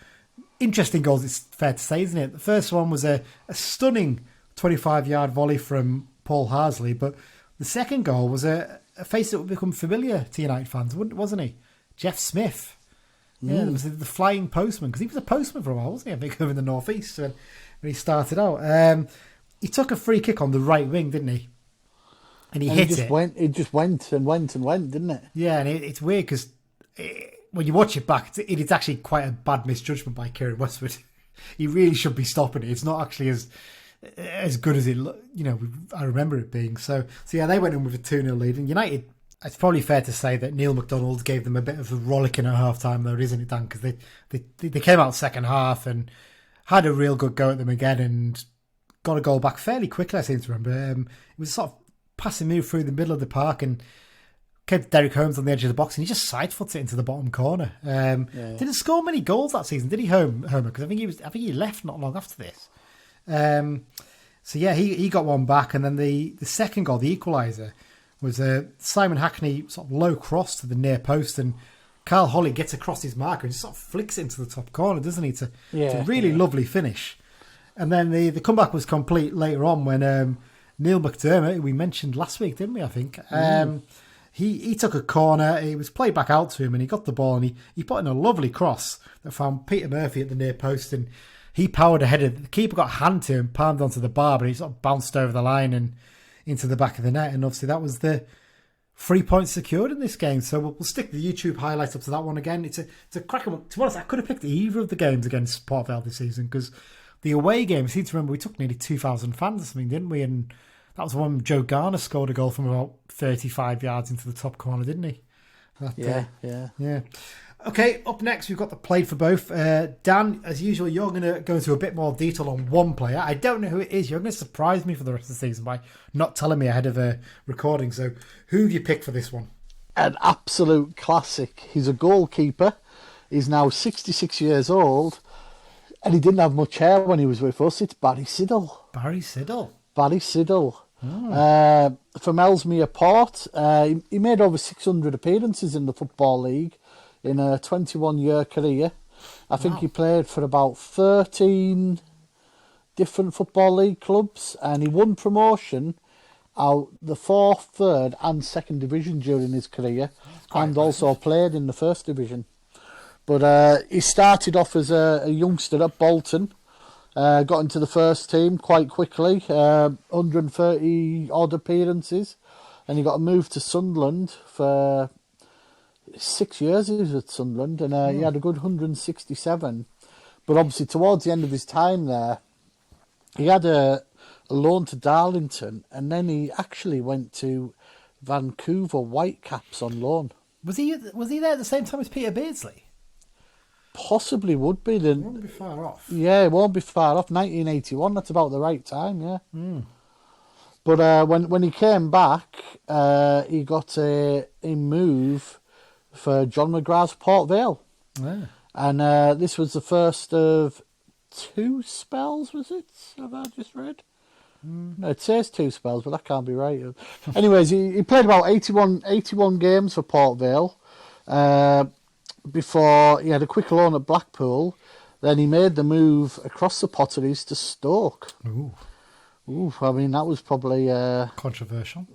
interesting goals, it's fair to say, isn't it? The first one was a stunning 25-yard volley from Paul Harsley, but the second goal was a face that would become familiar to United fans, wasn't he? Jeff Smith. Yeah, there was the flying postman, because he was a postman for a while, wasn't he? I think over in the North East when he started out. He took a free kick on the right wing, didn't he? And he hit it. It just went and went and went, didn't it? Yeah, and it's weird because when you watch it back, it's actually quite a bad misjudgment by Kieran Westwood. He really should be stopping it. It's not actually as good as I remember it being. So yeah, they went in with a 2-0 lead. And United, it's probably fair to say that Neil McDonald gave them a bit of a rollicking at half time, though, isn't it, Dan? Because they came out second half and had a real good go at them again and got a goal back fairly quickly, I seem to remember. It was a sort of passing move through the middle of the park and kept Derek Holmes on the edge of the box and he just side-footed it into the bottom corner. Didn't score many goals that season, did he, Homer? Because I think he left not long after this. So yeah, he got one back, and then the second goal, the equaliser, was a Simon Hackney sort of low cross to the near post, and Carl Holly gets across his marker and just sort of flicks it into the top corner, doesn't he? It's a really lovely finish. And then the comeback was complete later on when Neil McDermott, who we mentioned last week, didn't we, I think? He took a corner, it was played back out to him, and he got the ball, and he put in a lovely cross that found Peter Murphy at the near post, and he powered ahead. The keeper got a hand to him, palmed onto the bar, but he sort of bounced over the line and into the back of the net, and obviously that was the 3 points secured in this game. So we'll stick the YouTube highlights up to that one again. It's a cracking one. To be honest, I could have picked either of the games against Port Vale this season, because the away game, I seem to remember we took nearly 2,000 fans or something, didn't we? And that was the one Joe Garner scored a goal from about 35 yards into the top corner, didn't he? Yeah. Okay, up next we've got the played for both. Dan, as usual, you're going to go into a bit more detail on one player. I don't know who it is. You're going to surprise me for the rest of the season by not telling me ahead of a recording. So who have you picked for this one? An absolute classic. He's a goalkeeper. He's now 66 years old. And he didn't have much hair when he was with us. It's Barry Siddle. Barry Siddle. From Ellesmere Port. He made over 600 appearances in the Football League in a 21-year career. I think he played for about 13 different Football League clubs, and he won promotion out the 4th, 3rd and 2nd division during his career, and also played in the 1st division. But he started off as a youngster at Bolton, Got into the first team quite quickly, 130 odd appearances, and he got a move to Sunderland for 6 years. He was at Sunderland, and he had a good 167. But obviously, towards the end of his time there, he had a loan to Darlington, and then he actually went to Vancouver Whitecaps on loan. Was he there at the same time as Peter Beardsley? Possibly would be. It won't be far off. Yeah, it won't be far off. 1981, that's about the right time, yeah. But when he came back, he got a move for John McGrath's Port Vale. Yeah. And this was the first of 2 spells, was it? Have I just read? No, it says 2 spells, but that can't be right. Anyways, he played about 81 games for Port Vale before he had a quick loan at Blackpool. Then he made the move across the Potteries to Stoke. Ooh, I mean, that was probably Controversial.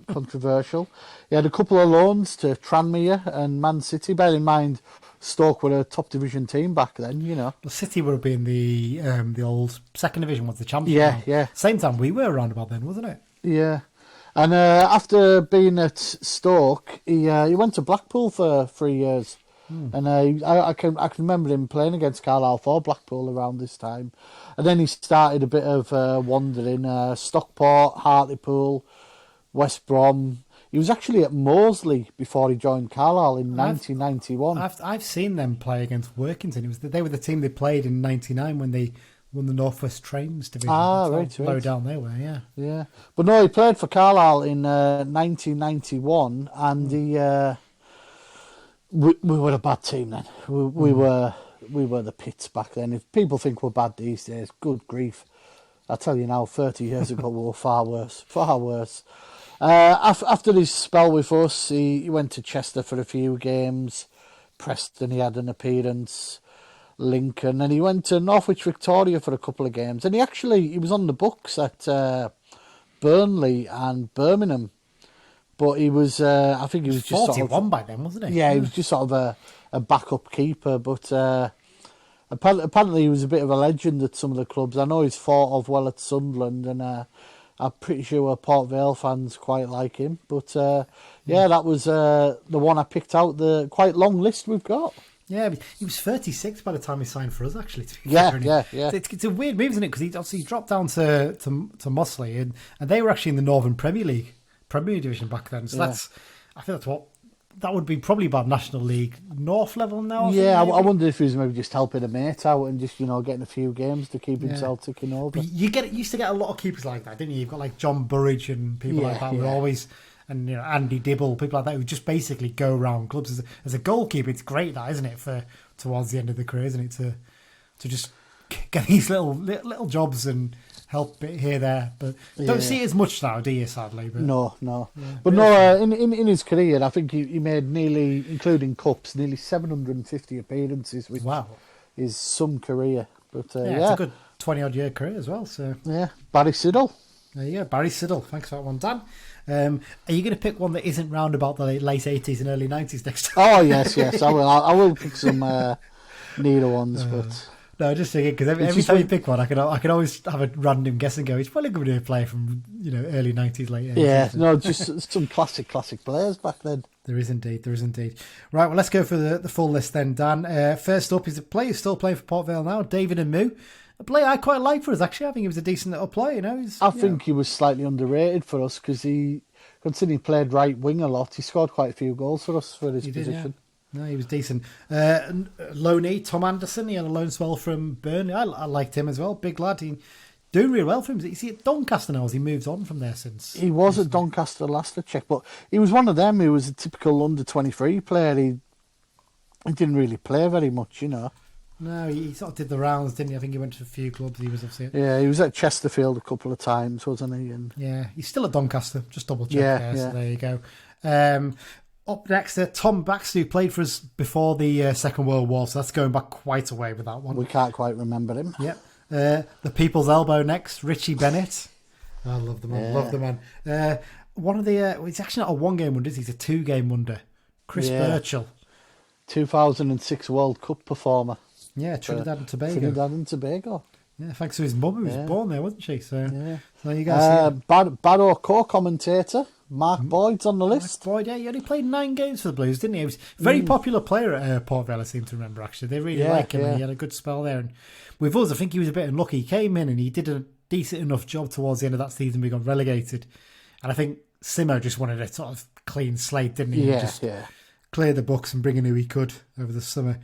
He had a couple of loans to Tranmere and Man City. Bear in mind, Stoke were a top division team back then, you know. The City would have been the old second division, was the champion. Yeah. Same time we were around about then, wasn't it? Yeah. And after being at Stoke, he went to Blackpool for 3 years. And I can remember him playing against Carlisle for Blackpool around this time. And then he started a bit of wandering, Stockport, Hartlepool, West Brom. He was actually at Moseley before he joined Carlisle in 1991. I've seen them play against Workington. They were the team they played in '99 when they won the North West Trains division. Right. Low down they were, yeah. Yeah. But no, he played for Carlisle in 1991, and he... We were a bad team then. We were the pits back then. If people think we're bad these days, good grief. I tell you now, 30 years ago we were far worse. After his spell with us, he went to Chester for a few games. Preston, he had an appearance. Lincoln, and he went to Northwich Victoria for a couple of games. And he was on the books at Burnley and Birmingham. But he was, I think he was just 41 sort of, by then, wasn't he? Yeah, he was just sort of a backup keeper. But apparently he was a bit of a legend at some of the clubs. I know he's thought of well at Sunderland, and I'm pretty sure Port Vale fans quite like him. But that was the one I picked out. The quite long list we've got. Yeah, he was 36 by the time he signed for us, actually. To be Yeah. It's a weird move, isn't it? Because he dropped down to Moseley, and they were actually in the Northern Premier Division back then. So I think that would be probably about National League North level now. I wonder if he was maybe just helping a mate out and just getting a few games to keep himself ticking over. But used to get a lot of keepers like that, didn't you? You've got like John Burridge and people like that who are always, and Andy Dibble, people like that who just basically go around clubs as a goalkeeper. It's great, that, isn't it, for towards the end of the career, isn't it, to just get these little jobs and help it here, there, but don't see it as much now, do you, sadly? But, No. Yeah, But no, in his career, I think he made nearly, including cups, nearly 750 appearances, which is some career. But it's a good 20-odd year career as well. So yeah, Barry Siddle. There you go, Barry Siddle. Thanks for that one, Dan. Are you going to pick one that isn't round about the late 80s and early 90s next time? Oh, yes, I will. I will pick some nearer ones, but... No, just thinking, because every time you pick one, I can always have a random guess and go, it's probably going to be a player from early 90s, late 80s. Yeah, no, just some classic players back then. There is indeed. Right, well, let's go for the full list then, Dan. First up is a player who's still playing for Port Vale now, David Amu. A player I quite like for us, actually. I think he was a decent little player, I think he was slightly underrated for us because considering he played right wing a lot, he scored quite a few goals for us for his position. Yeah. No, he was decent. Loanee, Tom Anderson, he had a loan spell from Burnley. I liked him as well. Big lad. He doing really well for him. Is he at Doncaster now? Has he moved on from there since? He was at Doncaster last I checked, but he was one of them who was a typical under-23 player. He didn't really play very much, No, he sort of did the rounds, didn't he? I think he went to a few clubs. He was obviously he was at Chesterfield a couple of times, wasn't he? And he's still at Doncaster. Just double check there. So there you go. Up next, Tom Baxter, who played for us before the Second World War, so that's going back quite a way with that one. We can't quite remember him. Yep. The People's Elbow next, Richie Bennett. I love the man. Love the man. One of the he's actually not a one-game wonder, he's a two-game wonder. Chris Birchall. 2006 World Cup performer. Yeah, Trinidad and Tobago. Yeah, thanks to his mum who was born there, wasn't she? So, Yeah. so you guys. Barrow co-commentator Mark Boyd's on the list. Boyd, yeah, he only played 9 games for the Blues, didn't he? He was a very popular player at Port Vale, I seem to remember, actually. They really like him, and he had a good spell there. And with us, I think he was a bit unlucky. He came in and he did a decent enough job towards the end of that season. We got relegated. And I think Simo just wanted a sort of clean slate, didn't he? Yeah, just clear the books and bring in who he could over the summer.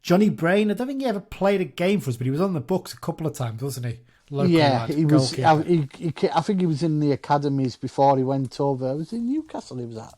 Johnny Brain, I don't think he ever played a game for us, but he was on the books a couple of times, wasn't he? Local lad, he was. goalkeeper. I think he was in the academies before he went over. Was it Newcastle? He was at.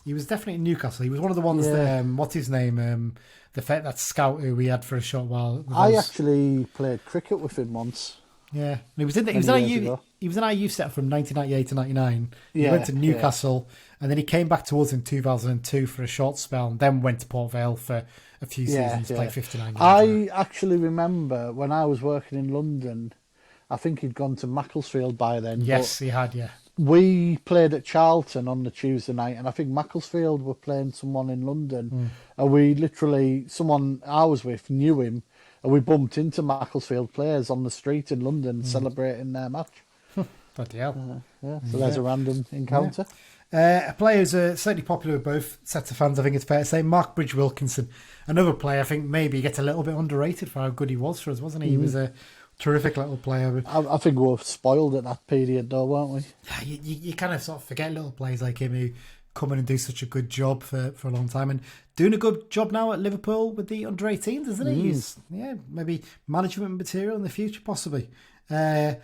He was definitely in Newcastle. He was one of the ones that, what's his name? That scout who we had for a short while. I actually played cricket with him once. Yeah, and he was in our youth set from 1998 to 99. He went to Newcastle, and then he came back to us in 2002 for a short spell, and then went to Port Vale for a few seasons, played 59 games. I actually remember when I was working in London, I think he'd gone to Macclesfield by then. Yes, he had, We played at Charlton on the Tuesday night, and I think Macclesfield were playing someone in London, and we literally, someone I was with knew him, and we bumped into Macclesfield players on the street in London celebrating their match. Bloody hell. So there's a random encounter. A player who's certainly popular with both sets of fans, I think it's fair to say. Mark Bridge Wilkinson, another player I think maybe gets a little bit underrated for how good he was for us, wasn't he? He was a terrific little player. I think we were spoiled at that period though, weren't we? You kind of sort of forget little players like him who come in and do such a good job for a long time, and doing a good job now at Liverpool with the under-18s, isn't he? He's, maybe management material in the future, possibly. Player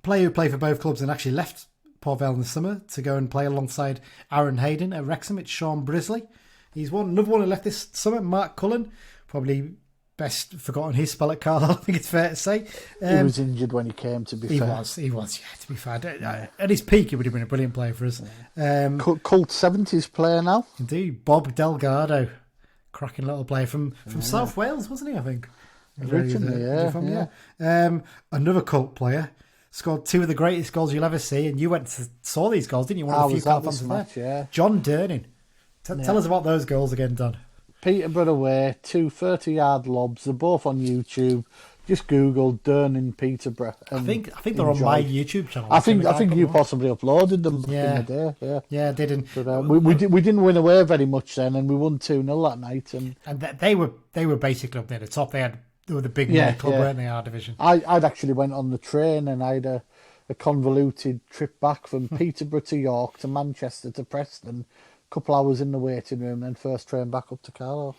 who played for both clubs and actually left Port Vale in the summer to go and play alongside Aaron Hayden at Wrexham. It's Sean Brisley. He's another one who left this summer. Mark Cullen, probably best forgotten his spell at Carlisle, I think it's fair to say. He was injured when he came, to be fair. He was, to be fair. At his peak, he would have been a brilliant player for us. Cult 70s player now. Indeed, Bob Delgado. Cracking little player from South Wales, wasn't he, I think? Originally, another cult player. Scored 2 of the greatest goals you'll ever see, and you saw these goals, didn't you? One of the few fans there. John Durning. Tell us about those goals again, Don. Peterborough away, 2 30-yard lobs. They're both on YouTube. Just Google Durning Peterborough. I think they're on my YouTube channel. I think you possibly uploaded them in the day. Yeah, I didn't. But, we didn't win away very much then, and we won 2-0 that night. And they were basically up near the top. They were the big money club, weren't they, our division? I'd actually went on the train, and I had a convoluted trip back from Peterborough to York to Manchester to Preston. Couple hours in the waiting room, then first train back up to Carlisle.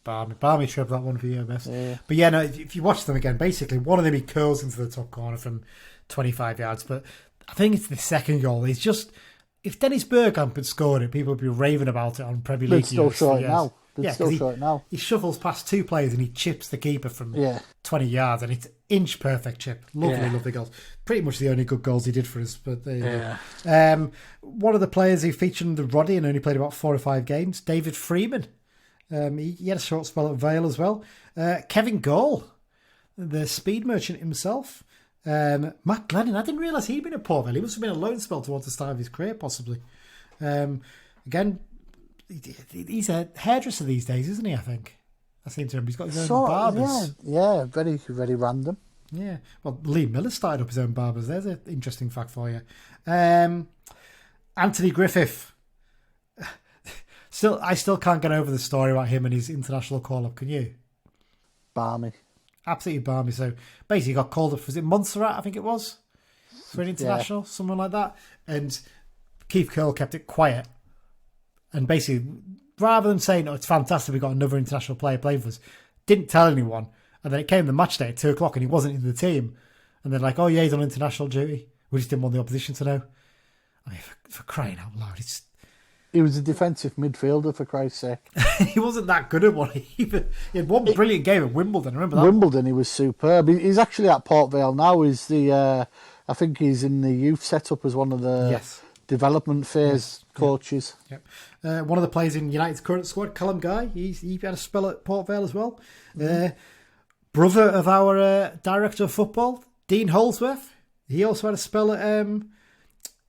Barmy trip, that one for you, best. Yeah. But yeah, no, if you watch them again, basically one of them he curls into the top corner from 25 yards. But I think it's the second goal. He's just, if Dennis Bergkamp had scored it, people would be raving about it on Premier League. They'd still show it now. He shuffles past 2 players and he chips the keeper from 20 yards, and it's inch perfect chip. Lovely goals. Pretty much the only good goals he did for us. But there you go. One of the players who featured in the Roddy and only played about 4 or 5 games, David Freeman. He had a short spell at Vale as well. Kevin Gall, the speed merchant himself. Matt Glennon, I didn't realise he'd been at Port Vale. He must have been a loan spell towards the start of his career, possibly. Again, he's a hairdresser these days, isn't he? I think. I seem to remember he's got his own barbers. Yeah, very, very random. Yeah. Well, Lee Miller started up his own barbers. There's an interesting fact for you. Anthony Griffith. I still can't get over the story about him and his international call-up. Can you? Barmy. Absolutely barmy. So basically got called up, was it Montserrat, I think it was? For an international, someone like that. And Keith Curl kept it quiet. And basically, rather than saying, it's fantastic, we got another international player playing for us, didn't tell anyone. And then it came the match day at 2 o'clock and he wasn't in the team. And they're like, he's on international duty. We just didn't want the opposition to know. I mean, for crying out loud, he was a defensive midfielder, for Christ's sake. He wasn't that good at one either. He had one brilliant game at Wimbledon. Remember that? Wimbledon, he was superb. He's actually at Port Vale now. I think he's in the youth setup as one of the development phase coaches. Yep. One of the players in United's current squad, Callum Guy, he had a spell at Port Vale as well. Brother of our director of football, Dean Holsworth, he also had a spell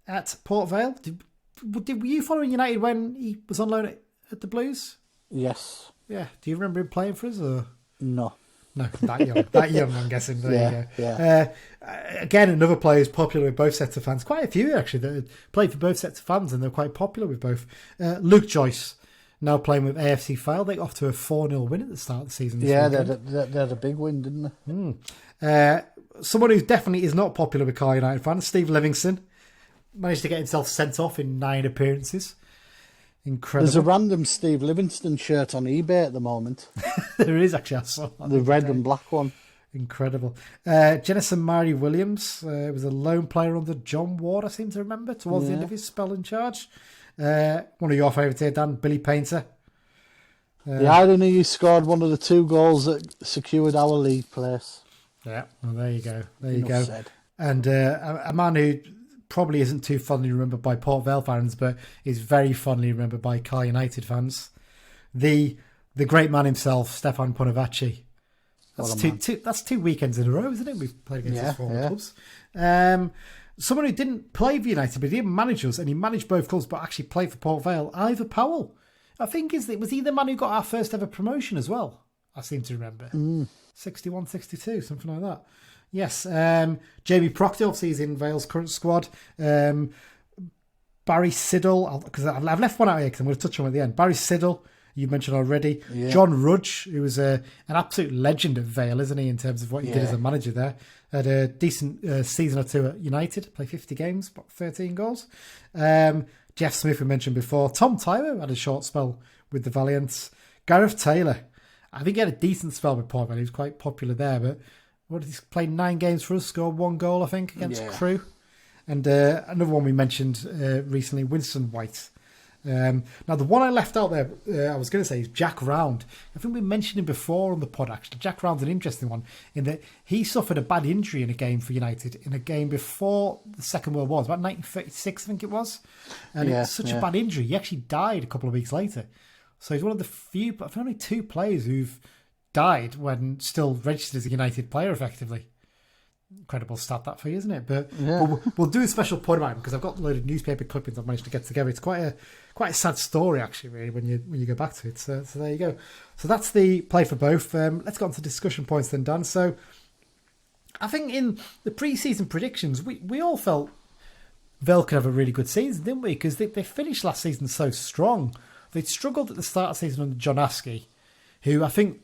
at Port Were you following United when he was on loan at the Blues? Yes. Yeah. Do you remember him playing for us? Or? No. No, that young. That young, I'm guessing. There you go. Yeah. Again, another player who's popular with both sets of fans. Quite a few, actually, that played for both sets of fans, and they're quite popular with both. Luke Joyce, now playing with AFC Fyle. They got off to a 4-0 win at the start of the season. They had a big win, didn't they? Someone who definitely is not popular with Carl United fans, Steve Livingston, managed to get himself sent off in 9 appearances. Incredible. There's a random Steve Livingston shirt on eBay at the moment. There is, actually. I saw that. The red and black one. Incredible. Jennison Murray Williams was a lone player under John Ward, I seem to remember, towards the end of his spell in charge. One of your favourites here, Dan, Billy Painter. The irony, he scored one of the 2 goals that secured our league place. Yeah, well, there you go. Said. And a man who probably isn't too fondly remembered by Port Vale fans, but is very fondly remembered by Carl United fans. The great man himself, Stefan Punavacci. That's 2 weekends in a row, isn't it? We've played against his former clubs. Someone who didn't play for United, but he didn't manage us, and he managed both clubs, but actually played for Port Vale. Ivor Powell. I think was he the man who got our first ever promotion as well? I seem to remember. 61, 62, something like that. Yes. Jamie Proctor, obviously, is in Vale's current squad. Barry Siddle, because I've left one out here because I'm going to touch on at the end. Barry Siddle, you mentioned already. Yeah. John Rudge, who was an absolute legend at Vale, isn't he, in terms of what he did as a manager there. Had a decent season or 2 at United, played 50 games, about 13 goals. Jeff Smith, we mentioned before. Tom Tyler had a short spell with the Valiants. Gareth Taylor, I think he had a decent spell with Port Vale. He was quite popular there, but what did he play? 9 games for us, scored 1 goal, I think, against Crewe. And another one we mentioned recently, Winston White. Now, the one I left out there, I was going to say, is Jack Round. I think we mentioned him before on the pod, actually. Jack Round's an interesting one in that he suffered a bad injury in a game for United, in a game before the Second World War. It was about 1936, I think it was. And it was such a bad injury. He actually died a couple of weeks later. So he's one of the few, I think only 2 players who've died when still registered as a United player, effectively. Incredible stat that for you, isn't it? But we'll do a special point about him because I've got a load of newspaper clippings I've managed to get together. It's quite a sad story, actually, really, when you go back to it. So there you go. So that's the play for both. Let's get on to discussion points then, Dan. So I think in the pre-season predictions, we all felt Vale could have a really good season, didn't we? Because they finished last season so strong. They'd struggled at the start of the season under John Askey, who I think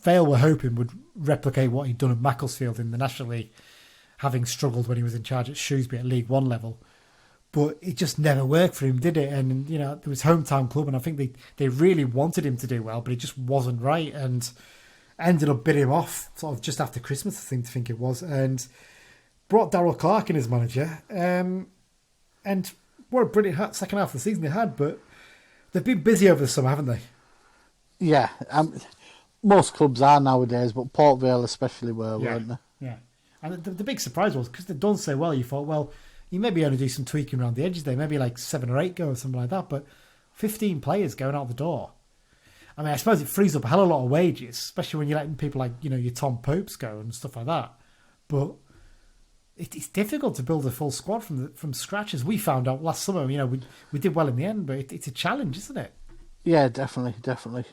Vale were hoping would replicate what he'd done at Macclesfield in the National League, having struggled when he was in charge at Shrewsbury at League One level. But it just never worked for him, did it? And, you know, it was hometown club, and I think they really wanted him to do well, but it just wasn't right, and ended up bidding him off sort of just after Christmas, I think it was, and brought Darrell Clarke in as manager. And what a brilliant second half of the season they had, but they've been busy over the summer, haven't they? Yeah, most clubs are nowadays, but Port Vale especially weren't they? Yeah. And the big surprise was, because they'd done so well, you thought, well, you maybe only do some tweaking around the edges there, maybe like 7 or 8 go or something like that, but 15 players going out the door. I mean, I suppose it frees up a hell of a lot of wages, especially when you're letting people like, you know, your Tom Popes go and stuff like that. But it's difficult to build a full squad from scratch, as we found out last summer. You know, we did well in the end, but it's a challenge, isn't it? Yeah, definitely.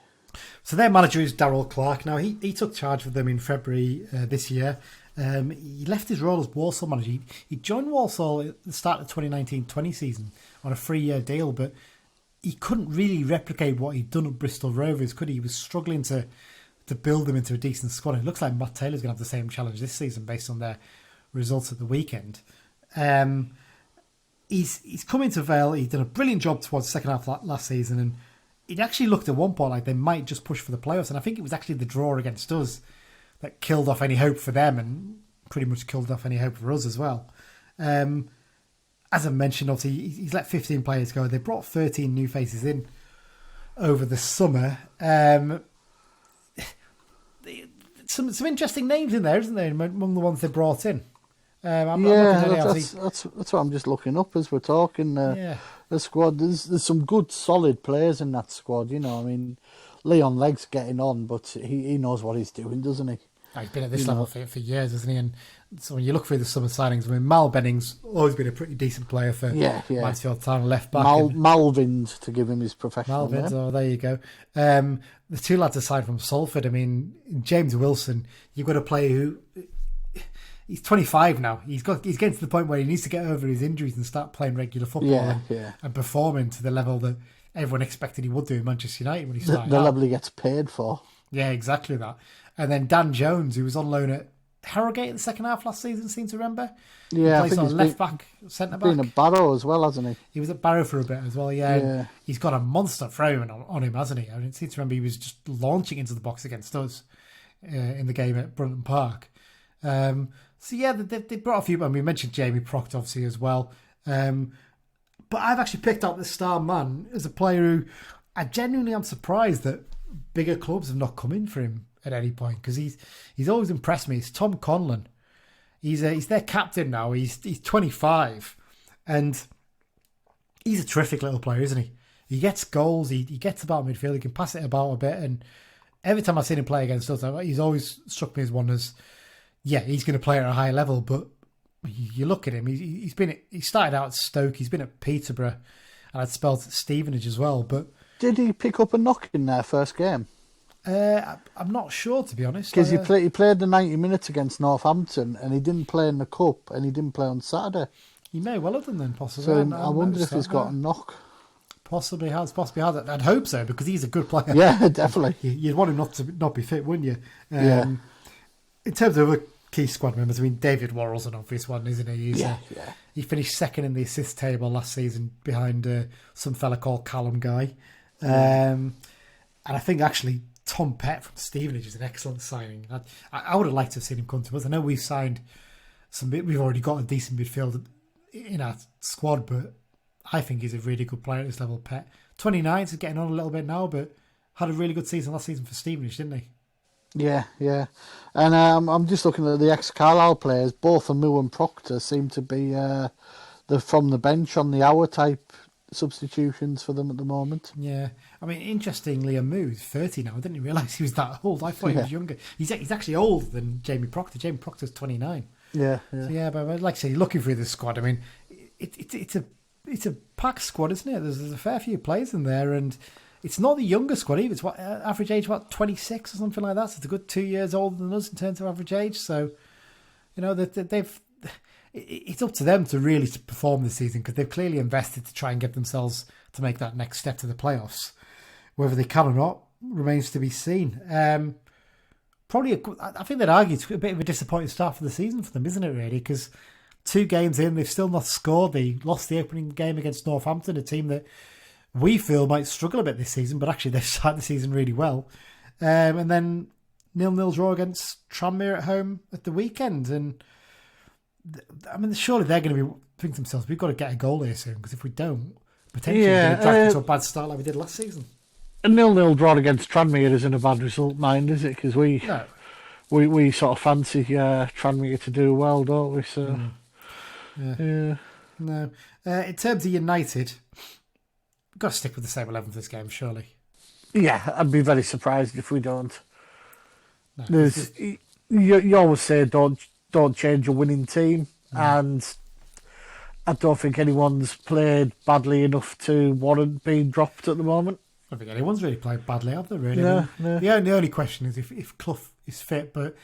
So their manager is Darrell Clarke. Now, he took charge of them in February this year. He left his role as Walsall manager. He joined Walsall at the start of the 2019-20 season on a 3-year deal, but he couldn't really replicate what he'd done at Bristol Rovers, could he? He was struggling to build them into a decent squad. It looks like Matt Taylor's going to have the same challenge this season based on their results at the weekend. He's come into Vale. He's done a brilliant job towards the second half last season, and it actually looked at one point like they might just push for the playoffs, and I think it was actually the draw against us that killed off any hope for them and pretty much killed off any hope for us as well. As I mentioned, obviously, he's let 15 players go. They brought 13 new faces in over the summer. Some interesting names in there, isn't there, among the ones they brought in? That's what I'm just looking up as we're talking. The squad, there's some good solid players in that squad. You know, I mean, Leon Legg's getting on, but he knows what he's doing, doesn't he? He's been at this level for years, hasn't he? And So when you look through the summer signings, I mean, Mal Benning's always been a pretty decent player for Mansfield Town, left back. Malvin, to give him his professional name. Oh, there you go. The two lads aside from Salford, I mean, James Wilson, you've got a player who... He's 25 now. He's getting to the point where he needs to get over his injuries and start playing regular football and performing to the level that everyone expected he would do in Manchester United when he started. The level he gets paid for. Yeah, exactly that. And then Dan Jones, who was on loan at Harrogate in the second half last season, seem to remember. Yeah, I think he's left back, centre back. Been at Barrow as well, hasn't he? He was at Barrow for a bit as well. Yeah. He's got a monster throwing on him, hasn't he? I seem to remember he was just launching into the box against us in the game at Brunton Park. So yeah, they brought a few. And we mentioned Jamie Proctor obviously as well. But I've actually picked out the star man as a player who I genuinely am surprised that bigger clubs have not come in for him at any point, because he's always impressed me. It's Tom Conlon. He's their captain now. He's 25, and he's a terrific little player, isn't he? He gets goals. He gets about midfield. He can pass it about a bit, and every time I've seen him play against us, he's always struck me as one as he's going to play at a high level. But you look at him. He started out at Stoke. He's been at Peterborough, and I'd spelled Stevenage as well. But did he pick up a knock in their first game? I'm not sure, to be honest. Because he played the 90 minutes against Northampton, and he didn't play in the Cup, and he didn't play on Saturday. He may well have done then, possibly. So I wonder if he's got a knock. Possibly has. I'd hope so, because he's a good player. Yeah, definitely. You'd want him not be fit, wouldn't you? In terms of other key squad members, I mean, David Worrell's an obvious one, isn't he? He finished second in the assist table last season behind some fella called Callum Guy. And I think actually Tom Pett from Stevenage is an excellent signing. I would have liked to have seen him come to us. I know we've already got a decent midfield in our squad, but I think he's a really good player at this level, Pett. 29, so getting on a little bit now, but had a really good season last season for Stevenage, didn't he? Yeah. And I'm just looking at the ex-Carlisle players. Both Amu and Proctor seem to be from the bench on the hour type substitutions for them at the moment. Yeah. I mean, interestingly, Amu's 30 now. I didn't realise he was that old. I thought he was younger. He's actually older than Jamie Proctor. Jamie Proctor's 29. Yeah. So, but like I say, looking through the squad, I mean, it's a packed squad, isn't it? There's a fair few players in there, and it's not the younger squad either. It's average age, 26 or something like that. So it's a good 2 years older than us in terms of average age. So, it's up to them to really perform this season, because they've clearly invested to try and get themselves to make that next step to the playoffs. Whether they can or not remains to be seen. I think they'd argue it's a bit of a disappointing start for the season for them, isn't it, really? Because 2 games in, they've still not scored. They lost the opening game against Northampton, a team that we feel might struggle a bit this season, but actually they've started the season really well. And then 0-0 draw against Tranmere at home at the weekend. And I mean, surely they're going to be thinking to themselves, we've got to get a goal here soon, because if we don't, potentially we're going to draft into a bad start like we did last season. A 0-0 draw against Tranmere isn't a bad result, mind, is it? Because we sort of fancy Tranmere to do well, don't we? So, No. In terms of United, we've got to stick with the same 11 for this game, surely. Yeah, I'd be very surprised if we don't. No, you always say don't change a winning team, and I don't think anyone's played badly enough to warrant being dropped at the moment. I don't think anyone's really played badly, have they, really? No. The only question is if Clough is fit, but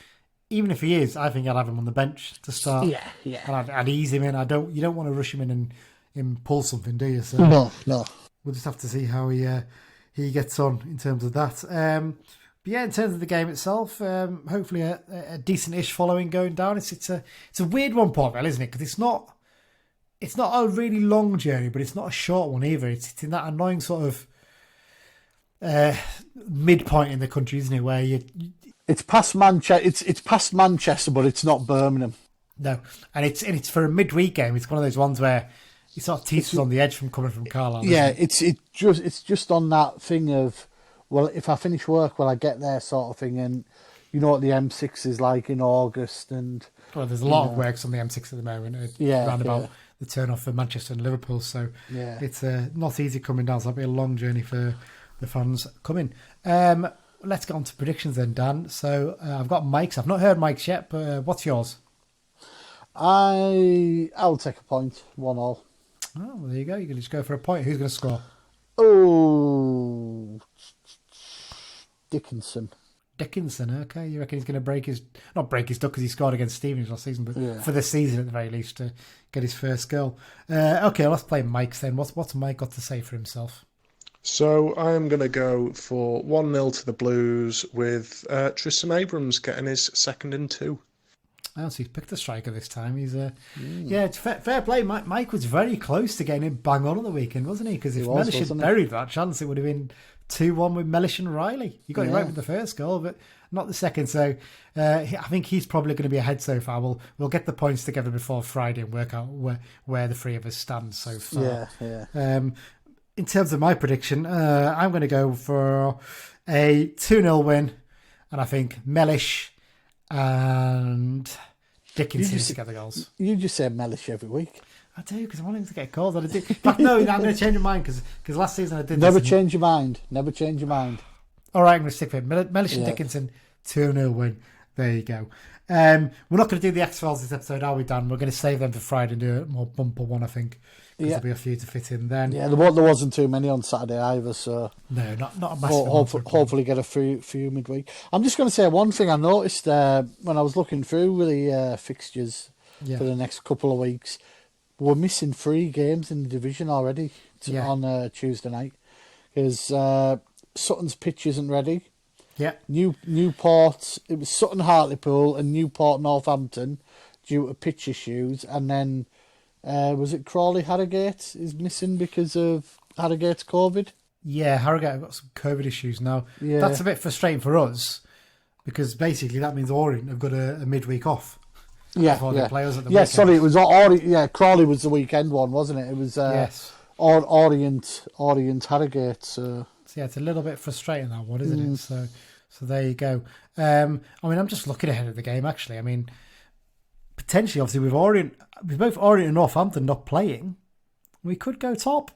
even if he is, I think I'd have him on the bench to start. Yeah. And I'd ease him in. You don't want to rush him in and pull something, do you? So No. We'll just have to see how he gets on in terms of that. But yeah, in terms of the game itself, hopefully a decent-ish following going down. It's a weird one, Port Vale, isn't it? Because it's not a really long journey, but it's not a short one either. It's in that annoying sort of midpoint in the country, isn't it? Where it's past Manchester. It's past Manchester, but it's not Birmingham. No, and it's for a midweek game. It's one of those ones where it sort of teeters on the edge from coming from Carlisle. Yeah, it's just on that thing of, well, if I finish work, will I get there, sort of thing. And you know what the M6 is like in August, and there's a lot of works on the M6 at the moment. Around about the turn off for Manchester and Liverpool, so it's not easy coming down. So it'll be a long journey for the fans coming. Let's get on to predictions then, Dan. So I've got Mike's. I've not heard Mike's yet, but what's yours? I'll take a point. 1-1. Oh, well, there you go. You can just go for a point. Who's going to score? Oh, Dickinson. Dickinson, okay. You reckon he's going to not break his duck because he scored against Stevenage last season, but for the season at the very least to get his first goal. Okay, let's play Mike's then. What's Mike got to say for himself? So I am going to go for 1-0 to the Blues with Tristran Abrahams getting his second and 2. Oh, so he's picked a striker this time. He's yeah, it's fair play. Mike was very close to getting it bang on the weekend, wasn't he? Because if Mellish had buried that chance, it would have been 2-1 with Mellish and Riley. You got it right with the first goal, but not the second. So I think he's probably going to be ahead so far. We'll get the points together before Friday and work out where the three of us stand so far. Yeah. In terms of my prediction, I'm going to go for a 2-0 win, and I think Mellish and Dickinson to get the goals. You just say Mellish every week. I do, because I want him to get goals. In fact, no, I'm going to change my mind because last season I did Never change your mind. Never change your mind. All right, I'm going to stick with it. Mellish and Dickinson, 2-0 win. There you go. We're not going to do the X-Files this episode, are we, Dan? We're going to save them for Friday and do a more bumper one, I think. Because there'll be a few to fit in then. Yeah, there wasn't too many on Saturday either, so... No, not a massive hopefully get a few midweek. I'm just going to say one thing I noticed when I was looking through the fixtures for the next couple of weeks. We're missing 3 games in the division already on Tuesday night. Because Sutton's pitch isn't ready. Yeah. Newport, it was Sutton Hartlepool and Newport Northampton due to pitch issues, and then was it Crawley Harrogate is missing because of Harrogate's COVID? Yeah, Harrogate have got some COVID issues now. Yeah. That's a bit frustrating for us because basically that means Orient have got a midweek off. Before they play us at the weekend. Sorry, it was Crawley was the weekend one, wasn't it? It was Orient Harrogate. So yeah, it's a little bit frustrating that one, isn't it? So there you go. I mean, I'm just looking ahead of the game actually. I mean, potentially, obviously, with both Orient and Northampton not playing, we could go top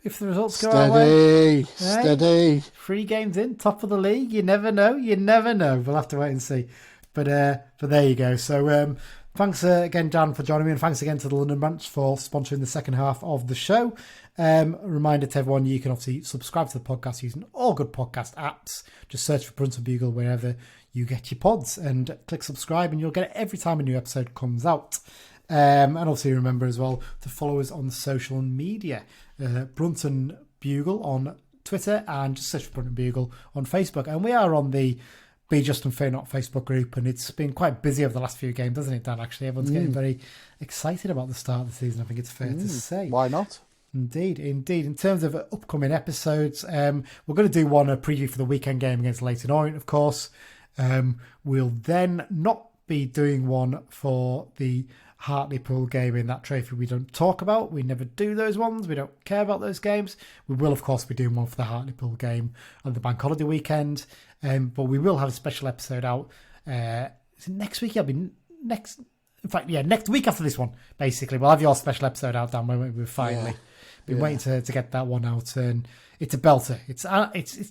if the results go our way. Steady. 3 games in, top of the league. You never know. We'll have to wait and see. But there you go. So thanks again, Dan, for joining me, and thanks again to the London branch for sponsoring the second half of the show. A reminder to everyone, you can obviously subscribe to the podcast using all good podcast apps. Just search for Brunton Bugle wherever you get your pods and click subscribe, and you'll get it every time a new episode comes out. And obviously remember as well to follow us on social media. Brunton Bugle on Twitter, and just search for Brunton Bugle on Facebook. And we are on the Be Just and Fear Not Facebook group, and it's been quite busy over the last few games, hasn't it, Dan? Actually, everyone's getting very excited about the start of the season, I think it's fair to say. Why not? Indeed. In terms of upcoming episodes, we're going to do a preview for the weekend game against Leyton Orient, of course. We'll then not be doing one for the Hartlepool game in that trophy we don't talk about. We never do those ones. We don't care about those games. We will, of course, be doing one for the Hartlepool game on the bank holiday weekend. But we will have a special episode out. Is it next week? It'll be next. In fact, next week after this one, basically. We'll have your special episode out, Dan, when we've finally been waiting to get that one out. And it's a belter. It's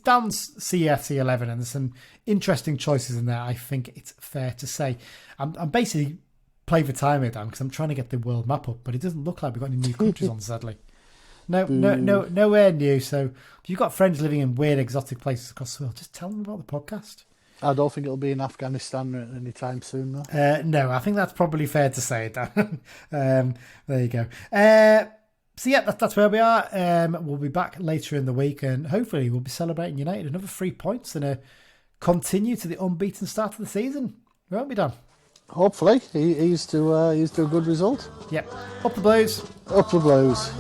Dan's CFC 11, and there's some interesting choices in there, I think it's fair to say. I'm basically playing for time here, Dan, because I'm trying to get the world map up, but it doesn't look like we've got any new countries on, sadly. Nowhere new. So if you've got friends living in weird, exotic places across the world, just tell them about the podcast. I don't think it'll be in Afghanistan anytime soon, though. No, I think that's probably fair to say, Dan. There you go. So that's where we are. We'll be back later in the week, and hopefully we'll be celebrating United another 3 points and continue to the unbeaten start of the season. Won't we, Dan? Hopefully, he's to a good result. Yep. Up the Blues. Up the Blues.